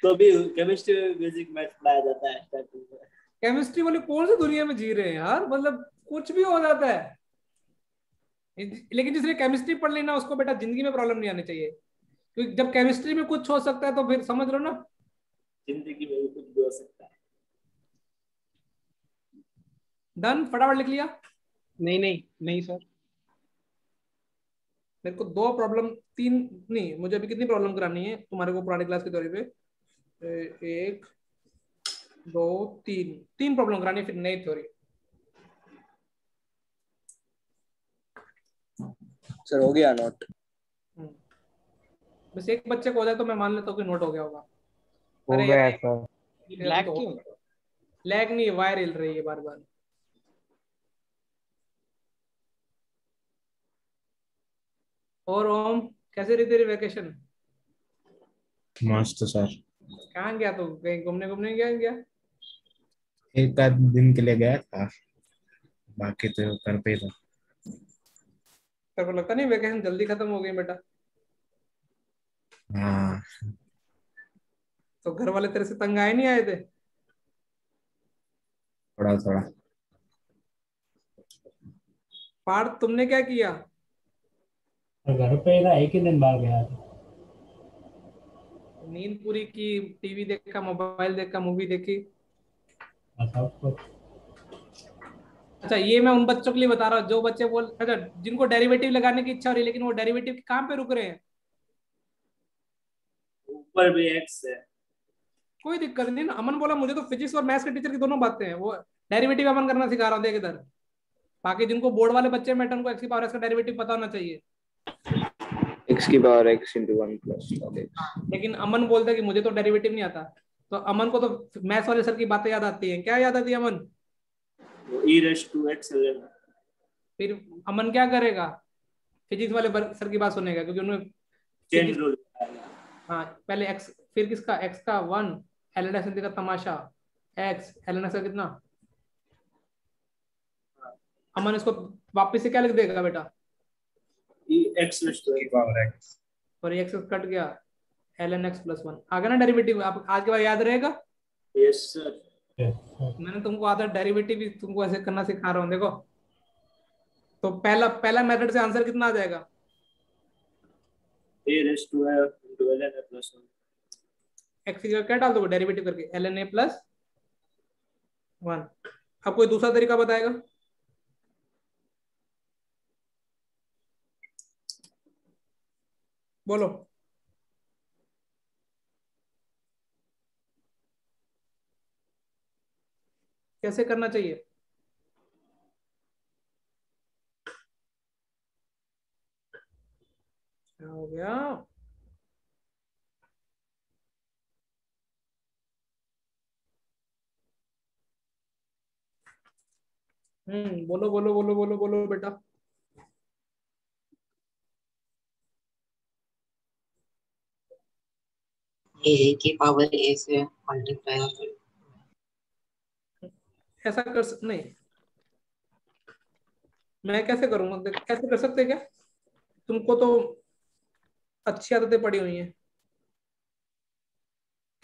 तो भी केमिस्ट्री में बेसिक मैथ्स पढ़ाया जाता है स्टार्टिंग में। केमिस्ट्री वाले कौन सी दुनिया में जी रहे हैं यार, मतलब कुछ भी हो जाता है। लेकिन जिसने केमिस्ट्री पढ़ ली ना, उसको बेटा जिंदगी में प्रॉब्लम नहीं आनी चाहिए, क्योंकि जब केमिस्ट्री में कुछ हो सकता है तो फिर समझ लो ना। जिंदगी में भी कुछ भी हो सकता है। डन, फटाफट लिख लिया। नहीं नहीं नहीं सर। मेरे को 2 प्रॉब्लम, 3 नहीं, मुझे अभी कितनी प्रॉब्लम करानी है तुम्हारे को पुरानी क्लास की थ्योरी पे? 1 2 3, 3 प्रॉब्लम करानी है, फिर नई थ्योरी। सर हो गया नोट? बस एक बच्चे को हो जाए तो मैं मान लेता हूँ कि नोट हो गया होगा। हो अरे गया यार, है सर। ब्लैक क्यों? लैग नहीं, वायर हिल रही है बार बार। और ओम, कैसे रही तेरी वेकेशन? मस्त सर। कहाँ गया तू, कहीं घूमने घूमने गया? एक आध दिन के लिए गया था, बाकी तो घर पे ही था। तेरे को लगता नहीं वेकेशन जल्दी खत्म हो गई बेटा? हाँ, तो घर वाले तेरे से तंग आए नहीं आए थे? थोड़ा थोड़ा। पार्थ, तुमने क्या किया? घर पे था, एक ही दिन बाहर गया था। नींद पूरी की, टीवी देखा, मोबाइल देखा, मूवी देखी? सब कुछ। अच्छा, ये मैं उन बच्चों के लिए बता रहा हूँ जो बच्चे बोल, अच्छा जिनको डेरिवेटिव लगाने की इच्छा हो रही है, लेकिन वो डेरिवेटिव कहाँ पे रुक रहे हैं? ऊपर भी एक्स है। कोई दिक्कत नहीं ना। अमन बोला मुझे तो फिजिक्स और मैथ्स के टीचर की दोनों बातें हैं, वो डेरिवेटिव अमन करना सिखा रहा हूँ, देख इधर। बाकी जिनको बोर्ड वाले बच्चे हैं, मैटन को एक्स की पावर एक्स का डेरिवेटिव पता होना चाहिए। x की power x into 1 plus log x। लेकिन अमन बोलता है कि मुझे तो डेरिवेटिव नहीं आता। तो अमन को तो मैथ्स वाले सर की बातें याद आती हैं। क्या याद आती है अमन? e raised to x है। फिर अमन क्या करेगा? फिजिक्स वाले सर की बात सुनेगा, क्योंकि उन्होंने चेन फिजिक्स। रूल। हाँ, पहले एक्स, फिर किसका, एक्स का 1, एल एन एक्स का तमाशा, एक्स एल एन एक्स का कितना। अमन इसको वापस से क्या लिख देगा बेटा? e x raised to x power x. और ये एक्स कट गया, एल एन एक्स प्लस 1 आ गया ना डेरिवेटिव। आप आज के बाद याद रहेगा। Yes sir. मैंने तुमको आधा डेरिवेटिव भी तुमको ऐसे करना सिखा रहा हूँ, देखो। तो पहला पहला मेथड से आंसर कितना आ जाएगा? a raised to f into ln a plus 1। X की जगह क्या डाल दोगे डेरिवेटिव करके? L N A plus 1। अब कोई दूसरा तरीका बताएगा? बोलो। कैसे करना चाहिए? क्या हो गया? बोलो बोलो बोलो बोलो बोलो बेटा। ए की पावर ए से मल्टीप्लाई। ऐसा नहीं, मैं कैसे करूंगा? कैसे कर सकते क्या? तुमको तो अच्छी आदतें पड़ी हुई हैं।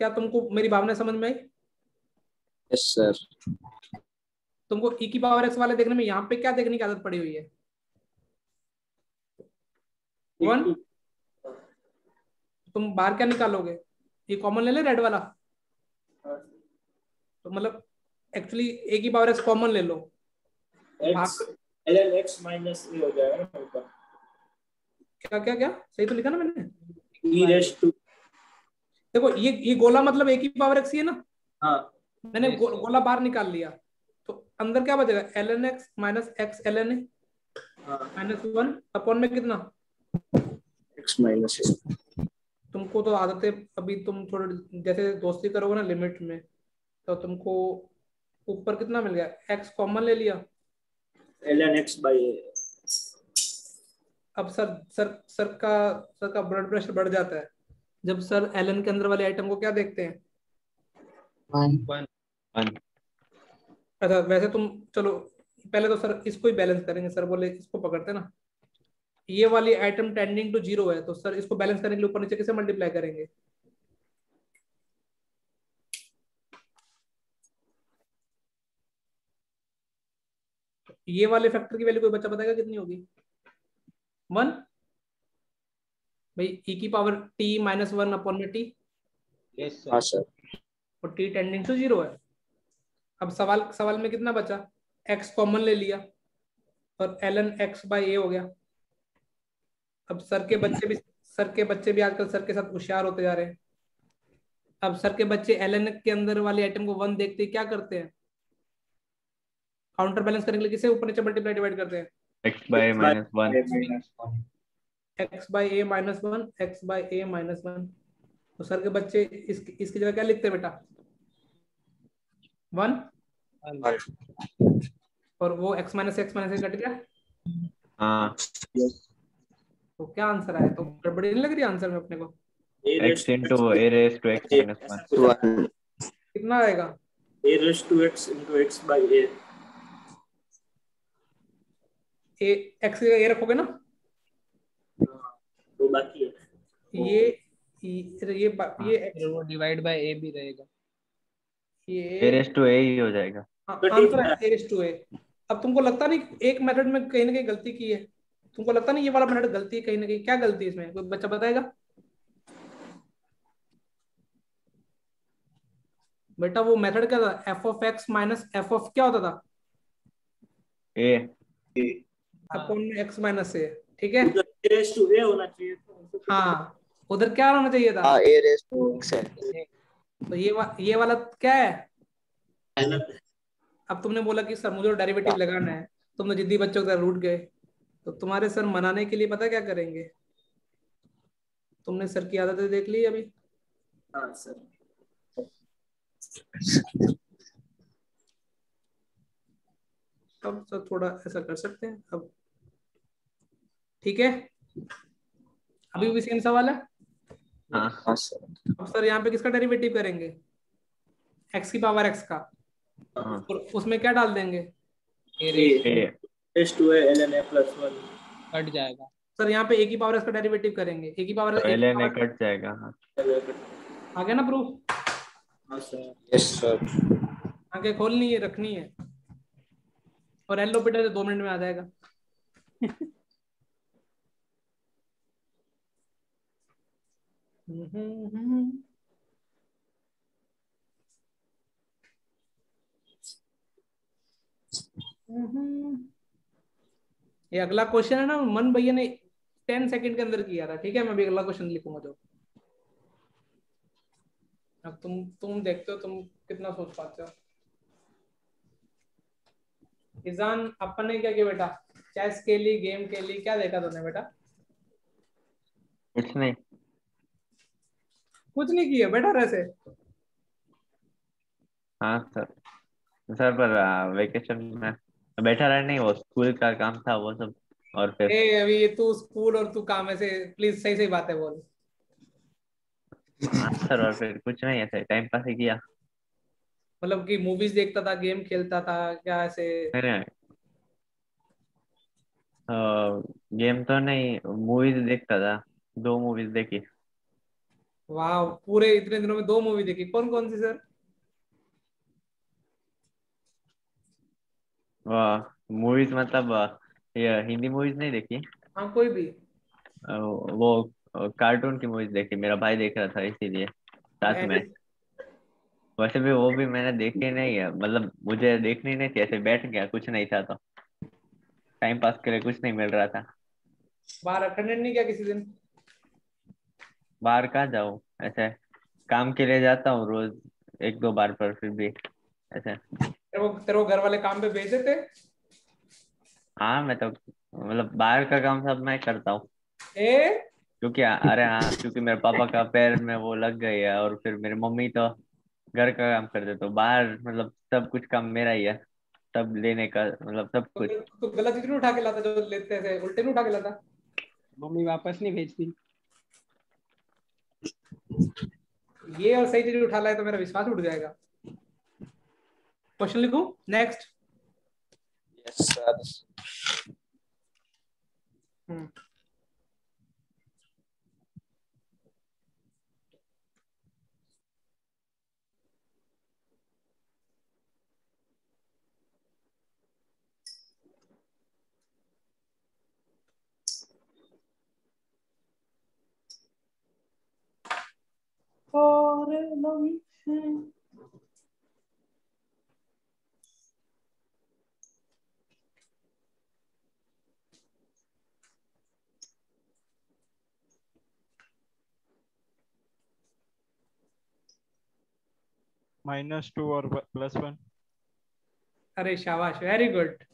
क्या तुमको मेरी भावना समझ में आई? Yes sir. तुमको ई की पावर एक्स वाले देखने में यहाँ पे क्या देखने की आदत पड़ी हुई है? 1। तुम बाहर क्या निकालोगे? ये कॉमन ले ले रेड वाला। तो मतलब एक्चुअली ए की पावर एक्स कॉमन ले लो। x ln x minus e हो जाएगा ना ऊपर। क्या क्या क्या सही तो लिखा ना मैंने? e raise to. देखो ये गोला मतलब ए की पावर एक्स ही है ना। हाँ मैंने गोला बाहर निकाल लिया, तो अंदर क्या बचेगा? ln x minus x ln ए माइनस 1 अपॉन में कितना? x माइनस तुमको तो आदतें अभी, तुम थोड़े जैसे दोस्ती करोगे ना लिमिट में, तो तुमको ऊपर कितना मिल गया? x कॉमन ले लिया। ln x by a। अब सर का ब्लड प्रेशर बढ़ जाता है जब सर ln के अंदर वाले आइटम को क्या देखते हैं? 1 अच्छा वैसे तुम चलो पहले तो सर इसको ही बैलेंस करेंगे। सर बोले इसको पकड़ते ना, ये वाली आइटम टेंडिंग टू 0 है, तो सर इसको बैलेंस करने के लिए ऊपर नीचे कैसे मल्टीप्लाई करेंगे? ये वाले फैक्टर की वैल्यू कोई बच्चा बताएगा कितनी होगी? 1 भाई, e की पावर t माइनस 1 अपॉन में t। यस हाँ सर। सर। और t टेंडिंग टू 0 है। अब सवाल में कितना बचा? x कॉमन ले लिया और ln x बाई a हो गया। अब सर के बच्चे भी आजकल सर के साथ होशियार होते जा रहे हैं। अब सर के बच्चे ln के अंदर वाले आइटम को 1 देखते ही क्या करते हैं? काउंटर बैलेंस करने के लिए किसे ऊपर नीचे मल्टीप्लाई डिवाइड करते हैं? x bye minus 1 x by A minus 1 x by A minus 1। तो सर के बच्चे इसकी जगह क्या लिखते हैं बेटा? 1। और वो x माइनस कट गया। हाँ तो क्या आंसर आया? तो गड़बड़ी नहीं लग रही आंसर में अपने को? x into a raised to x minus 1 कितना आएगा? a raise to x into x by a। A x की जगह a रखोगे ना? तो बाकी है ये वो डिवाइड बाय ए भी रहेगा। a raised to a ही हो जाएगा। आंसर है a raised to a। अब तुमको लगता नहीं एक मेथड में कहीं ना कहीं गलती की है? तुमको लगता नहीं ये वाला मेथड गलती है कहीं ना कहीं? क्या गलती है इसमें, कोई बच्चा बताएगा? बेटा वो मेथड क्या था? f of x minus f of क्या होता था? a अपॉन में x माइनस a। ठीक है, उधर a रेस टू a होना चाहिए। हाँ उधर क्या होना चाहिए था? हाँ a रेस टू x है। तो ये वाला क्या है? गलत है। अब तुमने बोला कि सर मुझे डेरिवेटिव लगाना है, तुमने जिद्दी बच्चों का रूट गए, तो तुम्हारे सर मनाने के लिए पता क्या करेंगे? तुमने सर की आदतें देख ली अभी। हाँ सर। अब सर थोड़ा ऐसा कर सकते हैं अब, ठीक है? अभी भी सेम सवाल है। हाँ सर। अब सर यहाँ पे किसका डेरिवेटिव करेंगे? x की पावर x का, और उसमें क्या डाल देंगे? a raise to a ln a plus 1 cut जाएगा। सर यहाँ पे a की पावर x का डेरिवेटिव करेंगे। a की पावर तो ln a कट जाएगा। हाँ आ गया ना प्रूफ? हाँ सर। Yes sir. आगे खोलनी है, रखनी है, और एल ऑपरेटर 2 मिनट में आ जाएगा। ये अगला क्वेश्चन है ना, मन भैया ने 10 सेकंड के अंदर किया था। ठीक है, मैं भी अगला क्वेश्चन लिखूंगा जो। अब तुम देखते हो तुम कितना सोच पाते हो। ईजान अपन ने क्या किया बेटा? चेस खेली, गेम खेली, क्या देखा तूने बेटा? कुछ नहीं। कुछ नहीं किया, बैठा रहे से। हाँ सर। सर पर वेकेशन में बैठा रहा नहीं, वो स्कूल का काम था वो सब। और फिर अभी ये तू स्कूल और तू काम, ऐसे प्लीज सही सही बातें बोल। हाँ सर, और फिर कुछ नहीं, ऐसे टाइम पास ही किया। मतलब कि मूवीज देखता था, गेम खेलता था, क्या ऐसे? मैंने गेम तो नहीं, मूवीज देखता था। 2 मूवीज देखी। वाह, पूरे इतने दिनों में 2 मूवी देखी, कौन कौन सी सर? वाह, मूवीज मतलब ये हिंदी मूवीज नहीं देखी। हाँ, कोई भी। वो कार्टून की मूवीज देखी, मेरा भाई देख रहा था इसीलिए साथ में। ऐसे वैसे भी वो भी मैंने देखी नहीं है, मतलब मुझे देखनी नहीं थी, ऐसे बैठ गया, कुछ नहीं था तो टाइम पास के लिए कुछ नहीं मिल रहा था। बाहर अटेंडेंट नहीं किया किसी दिन? बाहर कहाँ जाऊँ ऐसे, काम के लिए जाता हूँ रोज 1-2 बार, पर फिर भी ऐसे। तेरे को घर वाले काम पे भेज देते? हाँ मैं तो मतलब बाहर का काम सब मैं करता हूँ। ए क्योंकि अरे हाँ, क्योंकि मेरे पापा का पैर में वो लग गई है, और फिर मेरी मम्मी तो घर का काम करते, तो बाहर मतलब सब कुछ काम मेरा ही है, सब लेने का मतलब सब तो कुछ। तो गलत चीज नहीं उठा के लाता, जो लेते थे उल्टे नहीं उठा के लाता? मम्मी वापस नहीं भेजती। ये और सही चीज उठा लाए तो मेरा विश्वास उठ जाएगा। क्वेश्चन लिखूं? नेक्स्ट। Yes, sir. -2 और +1। अरे शाबाश, वेरी गुड।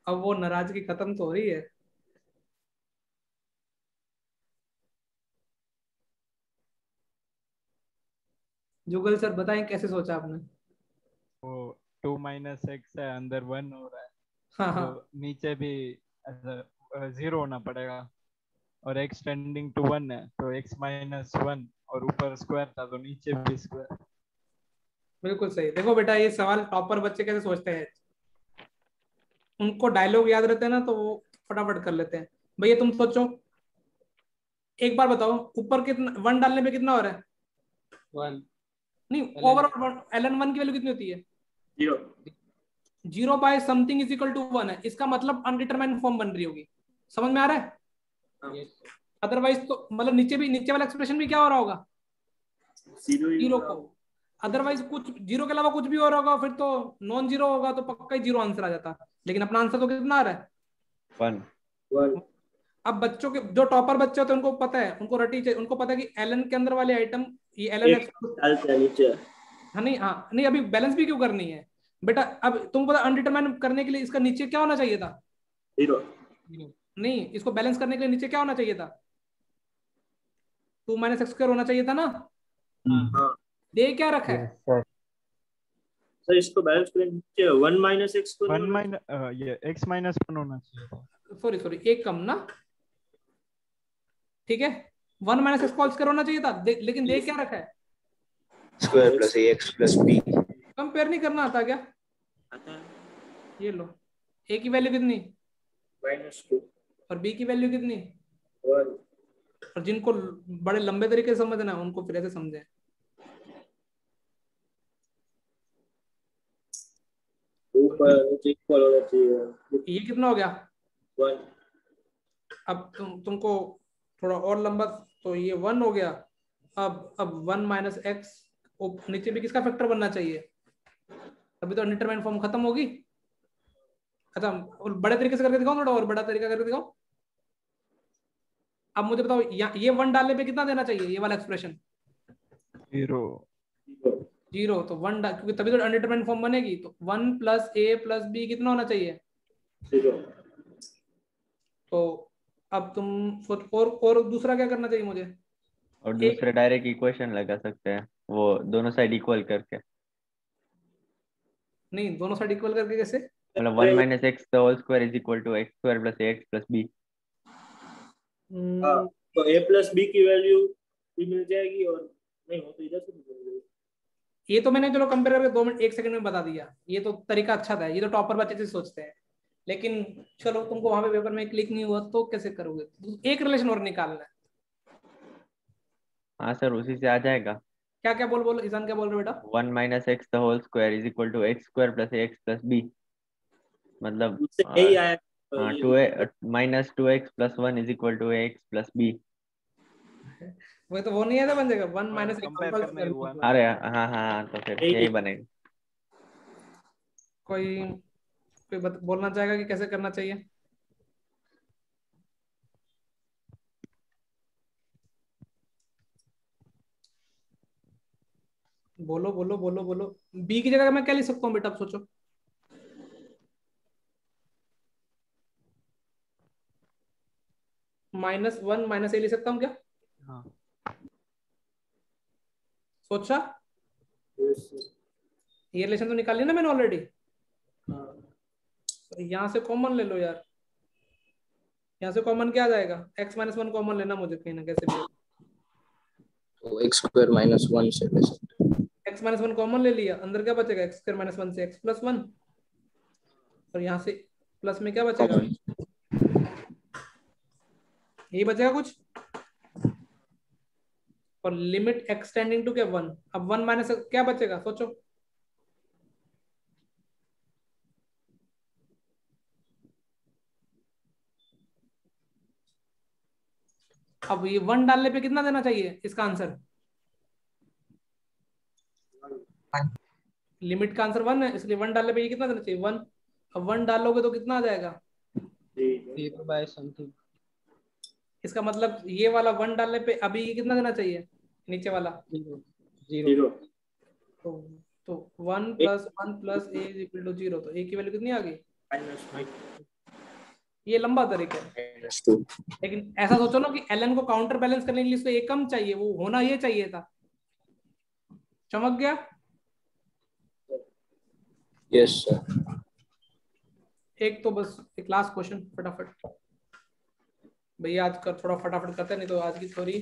अब वो नाराजगी खत्म तो हो रही है। जुगल सर बताएं कैसे सोचा आपने? वो 2 - x है, अंदर 1 हो रहा है, हाँ तो हाँ, नीचे भी 0 होना पड़ेगा। और x टेंडिंग टू 1 है, तो x -1, और ऊपर स्क्वायर था तो नीचे भी स्क्वायर। बिल्कुल सही। देखो बेटा, ये सवाल टॉपर बच्चे कैसे सोचते हैं, उनको डायलॉग याद रहते हैं ना, तो वो फटाफट कर लेते हैं। भैया तुम सोचो, एक बार बताओ, ऊपर कितना 1 डालने पे कितना हो रहा है? 1 नहीं, ओवरऑल ln 1 की वैल्यू कितनी होती है? 0 0 by something is equal to 1 है, इसका मतलब अनडिटरमाइंड फॉर्म बन रही होगी। समझ में आ रहा है? यस अदरवाइज तो मतलब नीचे वाला एक्सप्रेशन भी क्या हो रहा होगा? 0 ही 0 होगा। को। अदरवाइज कुछ 0 के अलावा कुछ भी हो रहा होगा, फिर तो नॉन जीरो होगा, तो पक्का ही 0 आंसर आ जाता। लेकिन अपना आंसर तो कितना आ रहा है? 1। 1 अब बच्चों के जो टॉपर बच्चे होते हैं उनको पता है, उनको रटी चाहिए, उनको पता है कि एलन के अंदर वाले आइटम, ये एलन एक डालते हैं नीचे। हाँ नहीं, हाँ नहीं, अभी बैलेंस भी क्यों करनी है बेटा? अब तुमको पता अनडिटरमाइन करने के लिए इसका नीचे क्या होना चाहिए था? 0 नहीं, इसको बैलेंस करने के लिए नीचे क्या होना चाहिए था? 2 - x² होना चाहिए था ना? हाँ दे क्या रखा है? सर, इसको बैलेंस करें नीचे 1 - x को नहीं 1 होना? ये x -1 होना चाहिए था। सॉरी सॉरी, एक कम ना, ठीक है। 1 - x² होना चाहिए था, लेकिन दे क्या रखा है? Square plus ax plus b. Compare नहीं करना आता क्या? आता है ये लो, ए की वैल्यू कितनी -2 और बी की वैल्यू कितनी? 1 और जिनको बड़े लंबे तरीके से समझना है उनको फिर ऐसे समझे। ऊपर नीचे इक्वल होना चाहिए। ये कितना हो गया? 1 अब तुमको थोड़ा और लंबा, तो ये 1 हो गया। अब 1 - x, नीचे भी किसका फैक्टर बनना चाहिए? अभी तो अनडिटरमाइंड फॉर्म खत्म होगी। अच्छा, और बड़े तरीके से करके दिखाओ, थोड़ा और बड़ा तरीका करके दिखाओ। अब मुझे बताओ, ये 1 डालने पे कितना देना चाहिए, ये वाला एक्सप्रेशन? 0। जीरो, तो वन क्योंकि तभी तो अनडिटरमाइंड फॉर्म बनेगी। तो 1 + a + b कितना होना चाहिए? 0। तो अब तुम सोच, और दूसरा क्या करना चाहिए मुझे? और दूसरे डायरेक्ट इक्वेशन लगा सकते हैं, वो दोनों साइड इक्वल करके। नहीं, दोनों साइड इक्वल करके कैसे? मतलब 1 - x the whole square is equal to x² + ax + b। हाँ, तो a + b की वैल्यू भी मिल जाएगी, और नहीं हो तो इधर से मिल जाएगी। ये तो मैंने चलो कंपेयर करके 2 मिनट 1 सेकंड में बता दिया। ये तो तरीका अच्छा था, ये तो टॉपर बच्चे से सोचते हैं। लेकिन चलो, तुमको वहां पे पेपर में क्लिक नहीं हुआ तो कैसे करोगे? एक रिलेशन और निकालना है। हाँ सर, उसी से आ जाएगा। क्या क्या बोल ईशान, क्या बोल रहे हो बेटा? 1 - x the whole square is equal to x² + ax + b। मतलब उससे यही आया। हाँ, 2x + 1 is equal to ax + b। वो तो वो नहीं है तो बन जाएगा 1 - x कंपेयर होल करना ही हुआ स्क्वायर। ना। अरे हाँ हाँ, तो फिर यही यही बनेगा। कोई बोलना चाहेगा कि कैसे करना चाहिए? बोलो बोलो बोलो बोलो। बी की जगह मैं क्या लिख सकता हूँ बेटा, अब सोचो। -1 - a लिख सकता हूँ क्या? हाँ। सोचा? ये रिलेशन तो निकाल लिया ना मैंने ऑलरेडी। यहाँ से कॉमन ले लो यार। यहाँ से कॉमन क्या आ जाएगा? x - 1 कॉमन लेना मुझे कहीं ना कैसे भी। तो x² - 1 से ले सकते हैं। x - 1 कॉमन ले लिया, अंदर क्या बचेगा? x² - 1 से x + 1, और यहाँ से प्लस में क्या बचेगा? कॉमन यही बचेगा कुछ। और लिमिट x टेंडिंग टू क्या? 1। अब 1 माइनस क्या बचेगा, सोचो। अब ये 1 डालने पे कितना देना चाहिए इसका आंसर? लिमिट का आंसर 1 है, इसलिए 1 डालने पे ये कितना देना चाहिए? 1। अब 1 डालोगे तो कितना आ जाएगा? 0/something। इसका मतलब ये वाला 1 डालने पे अभी ये कितना देना चाहिए, नीचे वाला? 0। तो तो 1 + 1 + a = 0, तो a की वैल्यू कितनी आ गई? ये लंबा तरीका है, -2। लेकिन ऐसा सोचो ना कि ln को काउंटर बैलेंस करने के लिए इसको एक कम चाहिए, वो होना ये चाहिए था। चमक गया? Yes sir. एक तो बस एक लास्ट क्वेश्चन फटाफट भैया, आज कर थोड़ा फटाफट करते हैं, नहीं तो आज की थ्योरी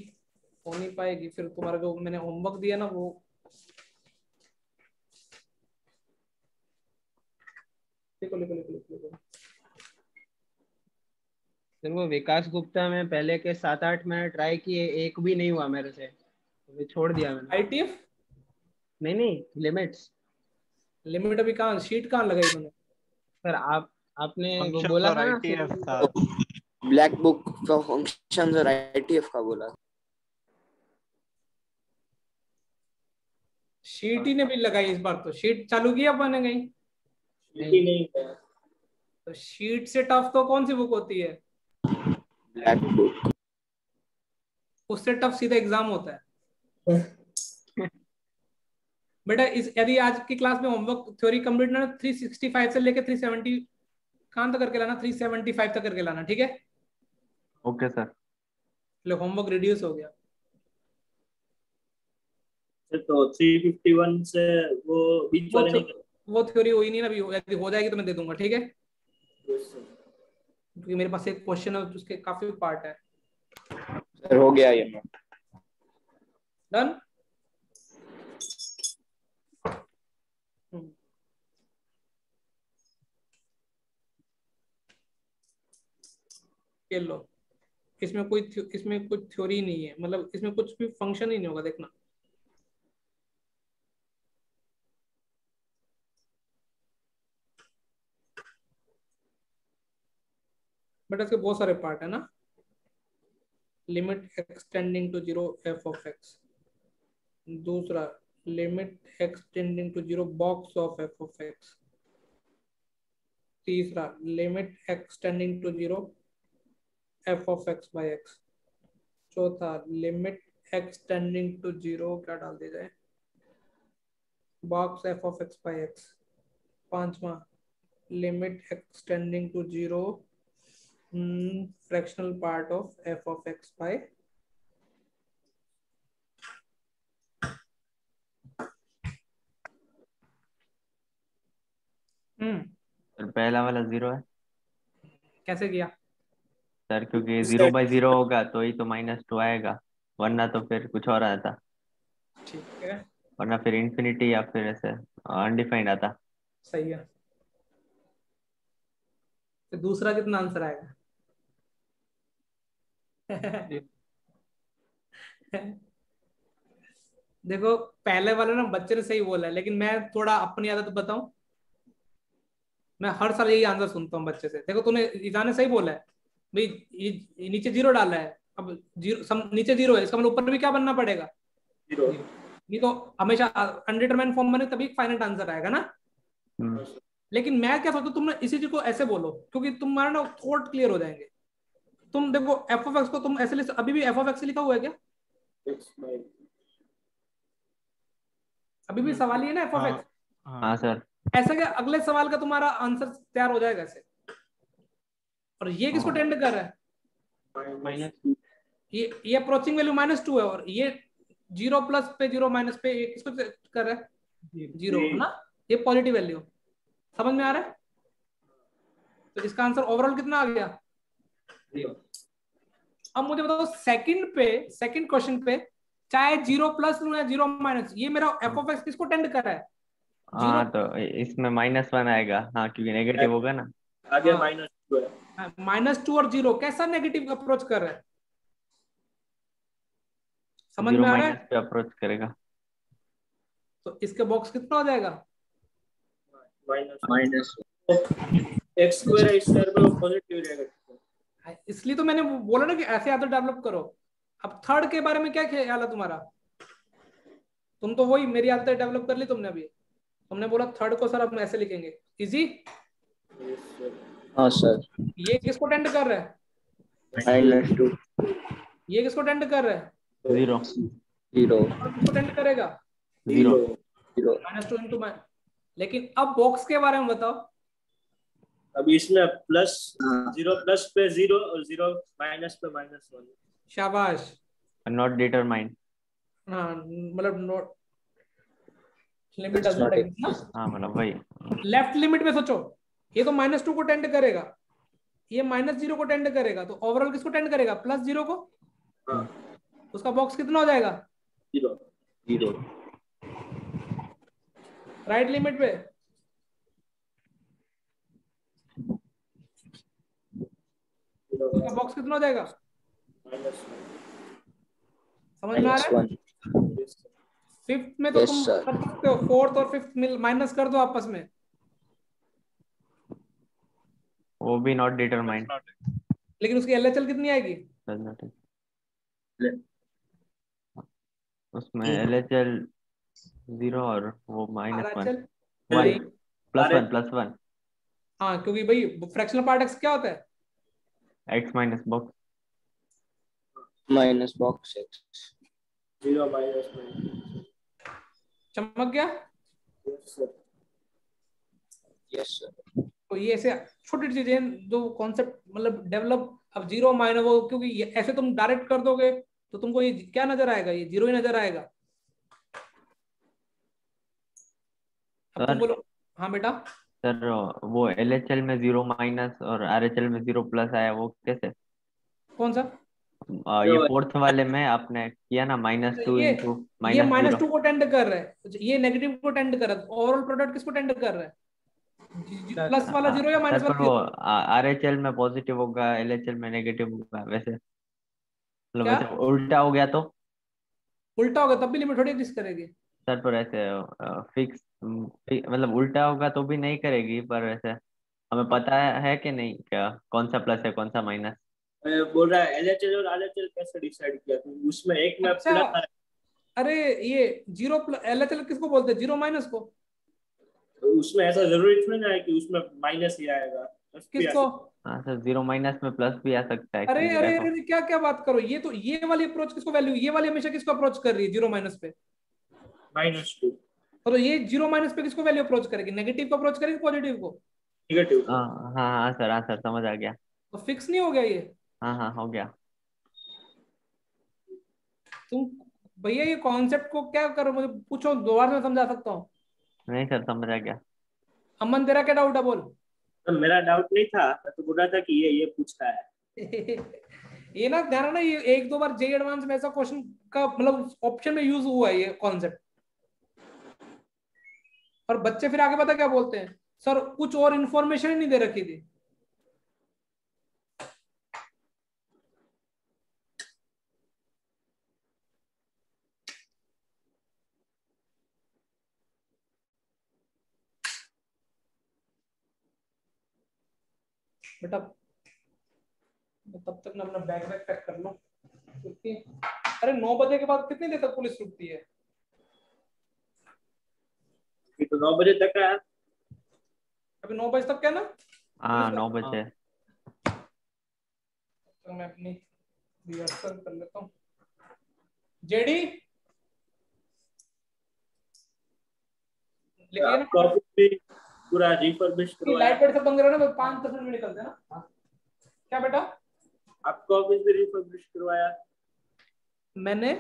हो नहीं पाएगी। फिर तुम्हारा जो मैंने होमवर्क दिया ना, वो लिखो लिखो लिखो लिखो लिखो। सर वो विकास गुप्ता में पहले के 7-8 मैंने ट्राई किए, एक भी नहीं हुआ मेरे से, तो छोड़ दिया मैंने। ITF नहीं, लिमिट्स। लिमिट अभी कहाँ, शीट कहाँ लगाई तुमने? सर आपने वो फंक्शन बोला और था ना ITF था। ब्लैक बुक का फंक्शंस और ITF का बोला। शीट ही ने भी लगाई इस बार, तो शीट चालू किया अपन कहीं? नहीं है। तो शीट से टफ तो कौन सी बुक होती है? Black book. उससे टफ सीधा एग्जाम होता है। बेटा इस यदि आज की क्लास में होमवर्क थ्योरी कंप्लीट ना 365 से लेके 370 कहाँ तक करके लाना, 375 तक करके लाना, ठीक है? Okay sir. लो होमवर्क रिड्यूस हो गया। तो 351 से वो बीच वाले नहीं करते। वो थ्योरी हुई नहीं ना अभी, यदि हो जाएगी तो मैं दे दूंगा, ठीक है? क्योंकि मेरे पास एक क्वेश्चन है उसके काफी पार्ट है। सर हो गया ये नोट। डन। ये लो, इसमें कुछ थ्योरी नहीं है, मतलब इसमें कुछ भी फंक्शन ही नहीं होगा, देखना। बट इसके बहुत सारे पार्ट है ना। लिमिट एक्सटेंडिंग टू 0 f(x), दूसरा limit x tending to 0 box of f(x), तीसरा लिमिट एक्सटेंडिंग टू 0 f(x/x), चौथा लिमिट एक्सटेंडिंग टू 0 क्या डाल दिया जाए, box F of X by X. पांचवा limit X tending to 0 fractional part of F of X by sir पहला वाला 0 है कैसे किया? सर, क्योंकि 0/0 होगा तो ही तो -2 आएगा, वरना तो फिर कुछ और आता, ठीक है, वरना फिर इन्फिनिटी या फिर ऐसे अनडिफाइंड आता। सही है। तो दूसरा कितना आंसर आएगा? देखो पहले वाला ना बच्चे ने सही बोला है, लेकिन मैं थोड़ा अपनी आदत बताऊं, मैं हर साल यही आंसर सुनता हूँ बच्चे से। देखो तूने ईजान ने सही बोला है भाई, ये नीचे 0 डाला है, अब 0 नीचे 0 है, इसका मतलब ऊपर भी क्या बनना पड़ेगा? 0। ये तो हमेशा अनडिटरमाइंड फॉर्म बने तभी फाइनल आंसर आएगा ना। लेकिन मैं क्या सोचता हूँ, तुमने इसी चीज को ऐसे बोलो क्योंकि तुम्हारा ना थॉट क्लियर हो जाएंगे। तुम देखो एफ ऑफ एक्स को तुम ऐसे अभी भी एफ ऑफ एक्स लिखा हुआ है क्या? अभी भी सवाल ही है ना एफ ऑफ एक्स। हाँ सर। ऐसा क्या अगले सवाल का तुम्हारा आंसर तैयार हो जाएगा ऐसे। और ये किसको टेंड कर रहा है? -2। ये अप्रोचिंग वैल्यू -2 है, और ये 0 प्लस पे 0 माइनस पे किसको कर रहा है? 0 ना, ये पॉजिटिव वैल्यू। समझ में आ रहा है? तो इसका आंसर ओवरऑल कितना आ गया? 0। अब मुझे बताओ सेकंड क्वेश्चन पे चाहे 0 प्लस लूं या 0 माइनस, ये मेरा एफ ऑफ एक्स किसको टेंड कर रहा है? हाँ तो इसमें -1 आएगा, हाँ क्योंकि नेगेटिव होगा ना। आगे -2 है। -2 और 0 कैसा नेगेटिव अप्रोच कर रहा है? समझ 0 में आ रहा है? माइनस पे अप्रोच करेगा। तो इसका बॉक्स कितना हो जाएगा? माइनस एक्स स्क्वायर इस स्क्वायर पे पॉजिटिव रहेगा। इसलिए तो मैंने बोला ना कि ऐसे आदत डेवलप करो। अब थर्ड के बारे में क्या ख्याल है तुम्हारा? तुम तो वही मेरी आदत डेवलप कर ली तुमने अभी। तुमने बोला थर्ड को सर हम ऐसे लिखेंगे, इजी। हाँ सर। ये किसको टेंड कर रहा है? -2। ये किसको टेंड कर रहा है? 0 किसको टेंड करेगा? 0 -2 इंटू -। लेकिन अब बॉक्स के बारे में बताओ। अभी इसमें प्लस 0 प्लस पे 0 और 0 माइनस पे -1। शाबाश। Not determined. हाँ मतलब not limit does not exist ना। हाँ मतलब वही। लेफ्ट लिमिट में सोचो, ये तो -2 को टेंड करेगा, ये -0 को टेंड करेगा, तो ओवरऑल किसको टेंड करेगा? +0 को। उसका बॉक्स कितना हो जाएगा? 0। राइट लिमिट पे उसका बॉक्स कितना हो जाएगा? समझ में आ रहा है? फिफ्थ में तो तुम कर सकते हो, फोर्थ और फिफ्थ माइनस कर दो आपस में, वो भी नॉट डिटरमाइंड। लेकिन उसकी एलएचएल कितनी आएगी? उसमें LHL 0 और वो -1 +1 हाँ क्योंकि भाई फ्रैक्शनल पार्ट एक्स क्या होता है? x minus box minus box x 0 -1। चमक गया? Yes sir. तो ये ऐसे छोटी चीजें जो कॉन्सेप्ट मतलब डेवलप। अब 0 माइनस वो, क्योंकि ऐसे तुम डायरेक्ट कर दोगे तो तुमको ये क्या नजर आएगा? ये 0 ही नजर आएगा। अब तुम बोलो। हाँ बेटा। सर वो LHL में 0 माइनस और RHL में 0 प्लस आया, वो कैसे? कौन सा? ये फोर्थ वाले में आपने किया ना -2 इंटू ये -0। -2 को टेंड कर रहा है, ये नेगेटिव को टेंड कर रहा है। ओवरऑल प्रोडक्ट किसको टेंड कर रहा है? प्लस वाला 0 या माइनस वाला 0? RHL में पॉजिटिव होगा, LHL में नेगेटिव होगा, वैसे मतलब क्या? वैसे उल्टा हो गया तो? उल्टा होगा तब भी लिमिट थोड़ी एग्जिस्ट करेगी सर पर ऐसे फिक्स मतलब उल्टा होगा तो भी नहीं करेगी, पर वैसे हमें पता है कि नहीं क्या कौन सा प्लस है कौन सा माइनस? बोल रहा है LHL और RHL कैसे डिसाइड किया? तो उसमें एक में अच्छा, प्लस। अरे ये 0 LHL किसको बोलते हैं? 0 माइनस को। तो उसमें ऐसा जरूरी थोड़ी ना है कि उसमें माइनस ही आएगा। किसको? हाँ सर, 0 माइनस में प्लस भी आ सकता है। अरे अरे अरे क्या क्या बात करो, ये तो ये वाली अप्रोच किसको वैल्यू, ये वाली हमेशा किसको अप्रोच कर रही है 0 माइनस पे? -2। तो ये जीरो माइनस पे किसको वैल्यू अप्रोच करेगी, नेगेटिव को अप्रोच करेगी पॉजिटिव को? नेगेटिव। हाँ हाँ सर, हाँ सर, समझ आ गया। तो फिक्स नहीं हो गया ये? हाँ हाँ हो गया। तुम भैया ये कॉन्सेप्ट को क्या करो, मुझे पूछो, दोबारा मैं समझा सकता हूँ। नहीं सर, समझ आ गया। अमन तेरा क्या डाउट है, बोल। तो मेरा डाउट नहीं था, मैं तो बोल रहा था कि ये पूछता है। ये ना ध्यान रखना, ये एक दो बार जेई एडवांस में ऐसा क्वेश्चन का मतलब ऑप्शन में यूज हुआ है ये कॉन्सेप्ट। और बच्चे फिर आगे पता क्या बोलते हैं, सर कुछ और इन्फॉर्मेशन ही नहीं दे रखी थी। बेटा तब तक मैं अपना बैग पैक कर लूं, क्योंकि अरे 9 बजे के बाद कितनी देर तक पुलिस रुकती है? तो 9 बजे तक है। अभी 9 बजे तक क्या ना? हाँ 9 बजे। तो मैं अपनी रिहर्सल कर लेता हूँ। जेडी लिखिए ना, कॉपी भी पूरा रिफर्बिश करवाया। लाइट सब बंद करो ना, 5% में निकलते हैं ना। क्या बेटा? आपका ऑफिस भी रिफर्बिश करवाया? मैंने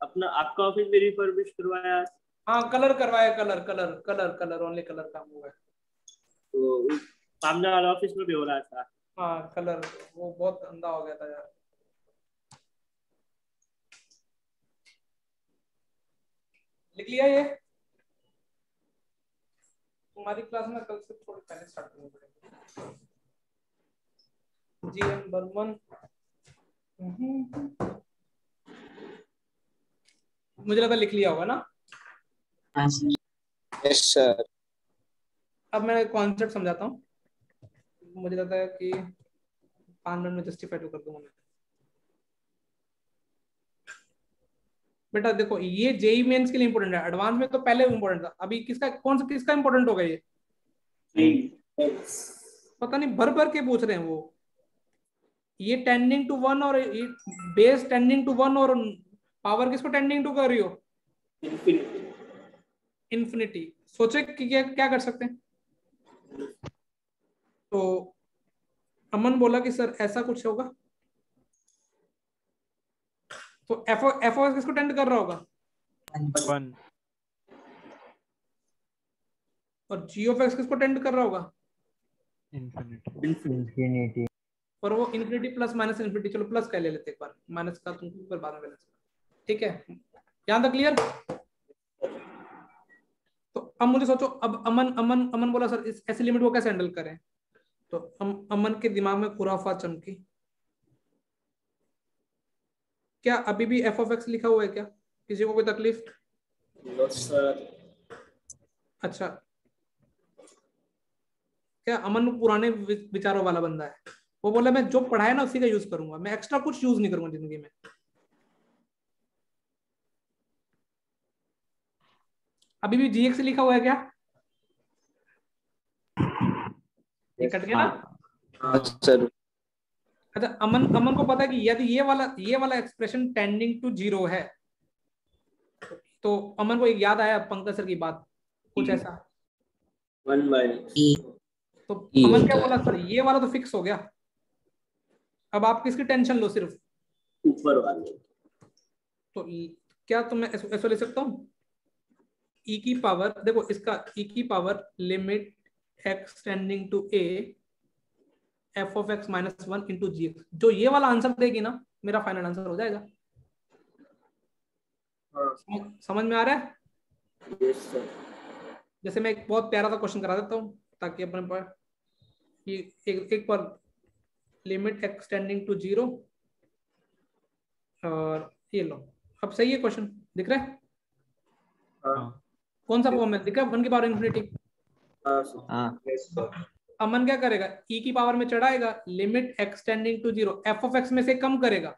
आपका ऑफिस भी रिफर्बिश करवाया? हाँ कलर करवाया, कलर ओनली कलर काम हुआ है। तो सामने वाला ऑफिस में भी हो रहा था। हाँ कलर, वो बहुत गंदा हो गया था यार। लिख लिया ये? तुम्हारी क्लास में कल से थोड़ी पहले स्टार्ट करनी पड़ेगी। जीएम बर्मन, मुझे लगा लिख लिया होगा ना? हाँ सर। Yes sir. अब मैं कॉन्सेप्ट समझाता हूँ, मुझे लगता है कि 5 मिनट में जस्टिफाई तो कर दूंगा मैं। बेटा देखो ये जेई मेंस के लिए इंपॉर्टेंट है, एडवांस में तो पहले इंपॉर्टेंट था, अभी किसका इंपॉर्टेंट होगा ये? पता नहीं, भर भर के पूछ रहे हैं वो। ये टेंडिंग टू 1 और बेस टेंडिंग टू 1 और पावर किसको टेंडिंग टू कर रही हो? इन्फिनिटी। सोचे कि क्या कर सकते हैं? तो अमन बोला कि सर ऐसा कुछ होगा, तो एफ किसको टेंड कर रहा होगा? 1। और जी ऑफ एक्स किसको टेंड कर रहा होगा? इन्फिनिटी। और वो इन्फिनिटी प्लस माइनस इन्फिनिटी, चलो प्लस का ले लेते एक बार, माइनस का तुमको ऊपर बाद में बैलेंस। ठीक है, यहां तक क्लियर? तो अब मुझे सोचो, अब अमन बोला सर इस ऐसी लिमिट को कैसे हैंडल करें? तो अमन के दिमाग में खुराफात चमकी। क्या अभी भी एफ ऑफ एक्स लिखा हुआ है क्या? किसी को कोई तकलीफ? अच्छा, क्या अमन पुराने विचारों वाला बंदा है? वो बोला मैं जो पढ़ाया ना उसी का यूज करूंगा, मैं एक्स्ट्रा कुछ यूज नहीं करूंगा जिंदगी में। अभी भी जीएक्स लिखा हुआ है क्या? ये कट गया ना? हाँ सर। अच्छा, अमन को पता है कि यदि ये वाला एक्सप्रेशन टेंडिंग टू 0 है, तो अमन को एक याद आया पंकज सर की बात, कुछ ऐसा। 1 तो अमन क्या बोला सर, ये वाला तो फिक्स हो गया, अब आप किसकी टेंशन लो, सिर्फ ऊपर वाले। तो क्या तो मैं ऐसा ले सकता हूँ, e की पावर, देखो इसका e की power limit x tending to a f of x minus 1 into G X, जो ये वाला आंसर देगी ना, मेरा फाइनल आंसर हो जाएगा। समझ में आ रहा है? Yes sir. जैसे मैं एक बहुत प्यारा सा क्वेश्चन करा देता हूँ ताकि अपने पास एक बार लिमिट x टेंडिंग टू 0, और ये लो, अब सही है क्वेश्चन, दिख रहा है? कौन सा फॉर्म है, दिख रहा है? 1 की पावर इन्फिनिटी। अमन क्या करेगा, e की पावर में चढ़ाएगा, limit x tending to 0 f of x में से कम करेगा,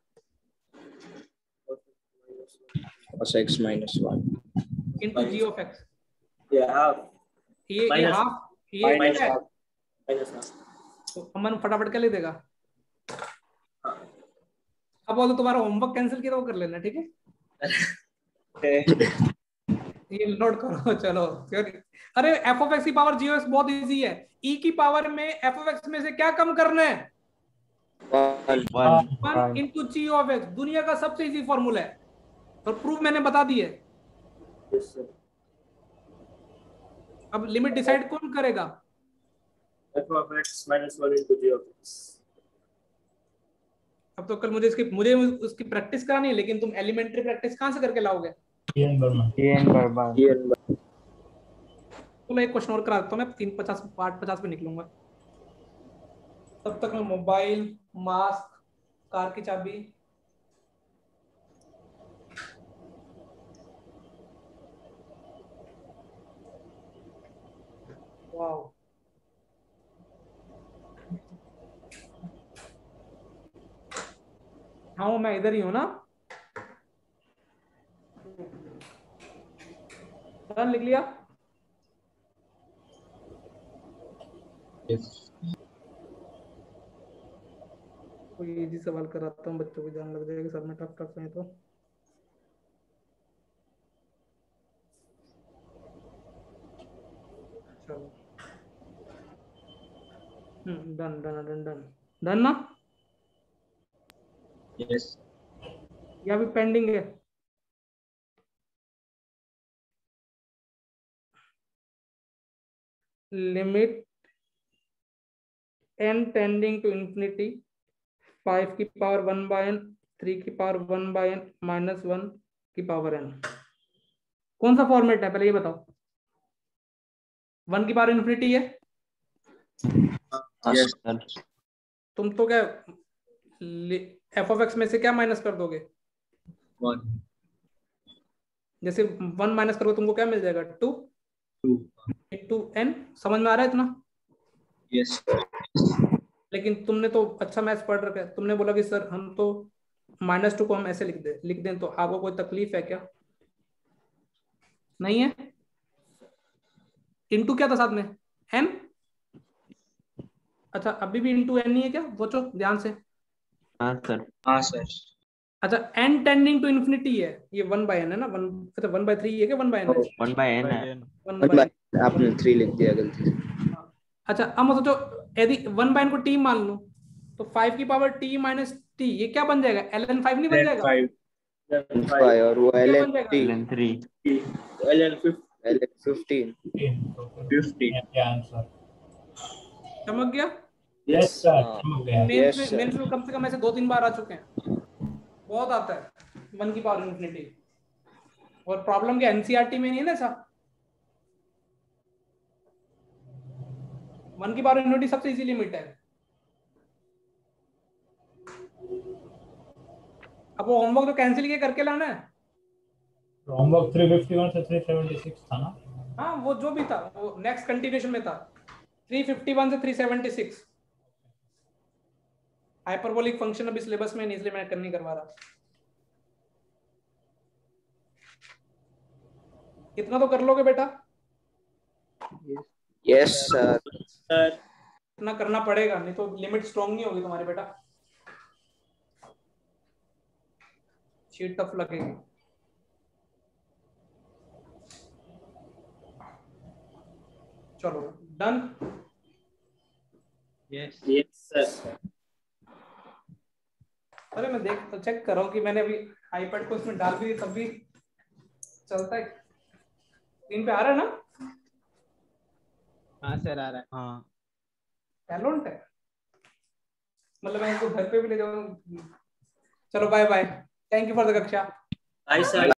x minus 1 into G of X. ये हाफ, ये माइनस है। हाफ। तो अमन फटाफट क्या ले देगा? अब बोलो तुम्हारा होमवर्क कैंसिल किया तो वो कर लेना, ठीक है? ये नोट करो चलो। अरे एफ ऑफ एक्स की पावर जी ऑफ एक्स बहुत इजी है। ई की पावर में एफ ऑफ एक्स में से क्या कम करना है? 1 इंटू जी ऑफ एक्स। दुनिया का सबसे इजी फॉर्मूला है और प्रूफ मैंने बता दी है। अब लिमिट डिसाइड कौन करेगा? f of x minus 1 into g of x। अब तो कल मुझे उसकी प्रैक्टिस करानी है, लेकिन तुम एलिमेंट्री प्रैक्टिस कहां से करके लाओगे? चलो एक क्वेश्चन और करा देता हूं मैं, 350 850 पे निकलूंगा। तब तक मैं मोबाइल, मास्क, कार की चाबी, वाओ हाँ मैं इधर ही हूं ना। लिख लिया? कोई इजी सवाल कराता हूँ, बच्चों को जान लग जाएगी, सब में टफ टफ है तो। चलो done done done done done ना? यस या भी पेंडिंग है? Limit n tending to infinity 5 की पावर 1/n 3 की पावर 1/n माइनस 1 की पावर n। कौन सा फॉर्मेट है पहले ये बताओ? 1 की पावर इंफिनिटी है? Yes sir. तुम तो क्या एफ ऑफ एक्स में से क्या माइनस कर दोगे? 1 जैसे 1 माइनस करोगे तुमको क्या मिल जाएगा? 2 इंटू n। समझ में आ रहा है इतना? यस लेकिन तुमने तो अच्छा मैथ्स पढ़ रखा है, तुमने बोला कि सर हम तो -2 को हम ऐसे लिख दें तो आपको कोई तकलीफ है क्या? नहीं है? इंटू क्या था साथ में? n। अच्छा अभी भी इंटू n नहीं है क्या? सोचो ध्यान से। हाँ सर। हाँ सर। अच्छा n टेंडिंग टू इन्फिनिटी है, ये 1/n है ना? 1 अच्छा 1/3 है क्या? 1/n है? 1/n है। 1/n आपने 3 लिख दिया गलती से। अच्छा अब सोचो यदि 1/n को t मान लो तो 5 की पावर t माइनस t ये क्या बन जाएगा? ln 5 नहीं बन जाएगा? 5 और वो क्या बन ln जाएगा? 3 ln 3 ln 15 चमक गया? यस सर चमक गया। मेंस में कम से कम ऐसे 2-3 बार आ चुके हैं, बहुत आता है 1 की पावर इन्फिनिटी। और प्रॉब्लम क्या एनसीईआरटी में नहीं है ना ऐसा? 1 की पावर इन्फिनिटी सबसे इजी लिमिट है। अब वो होमवर्क तो कैंसिल किए करके लाना है। होमवर्क 351 से 376 था ना? हाँ वो जो भी था वो नेक्स्ट कंटिन्यूएशन में था, 351 से 376। हाइपरबोलिक फंक्शन अभी सिलेबस में नहीं, इसलिए मैं नहीं करवा रहा। इतना तो कर लोगे बेटा? Yes sir. इतना करना पड़ेगा, नहीं तो लिमिट स्ट्रॉन्ग नहीं होगी तुम्हारी बेटा, शीट टफ लगेगी। चलो डन? Yes sir. अरे मैं चेक कर रहा हूँ कि मैंने अभी आईपैड को इसमें डाल भी तब भी चलता है। स्क्रीन पे आ रहा है ना? हाँ सर आ रहा है। हाँ टैलेंट है, मतलब मैं इसको घर पे भी ले जाऊँ। चलो bye bye, thank you for the कक्षा। Bye sir.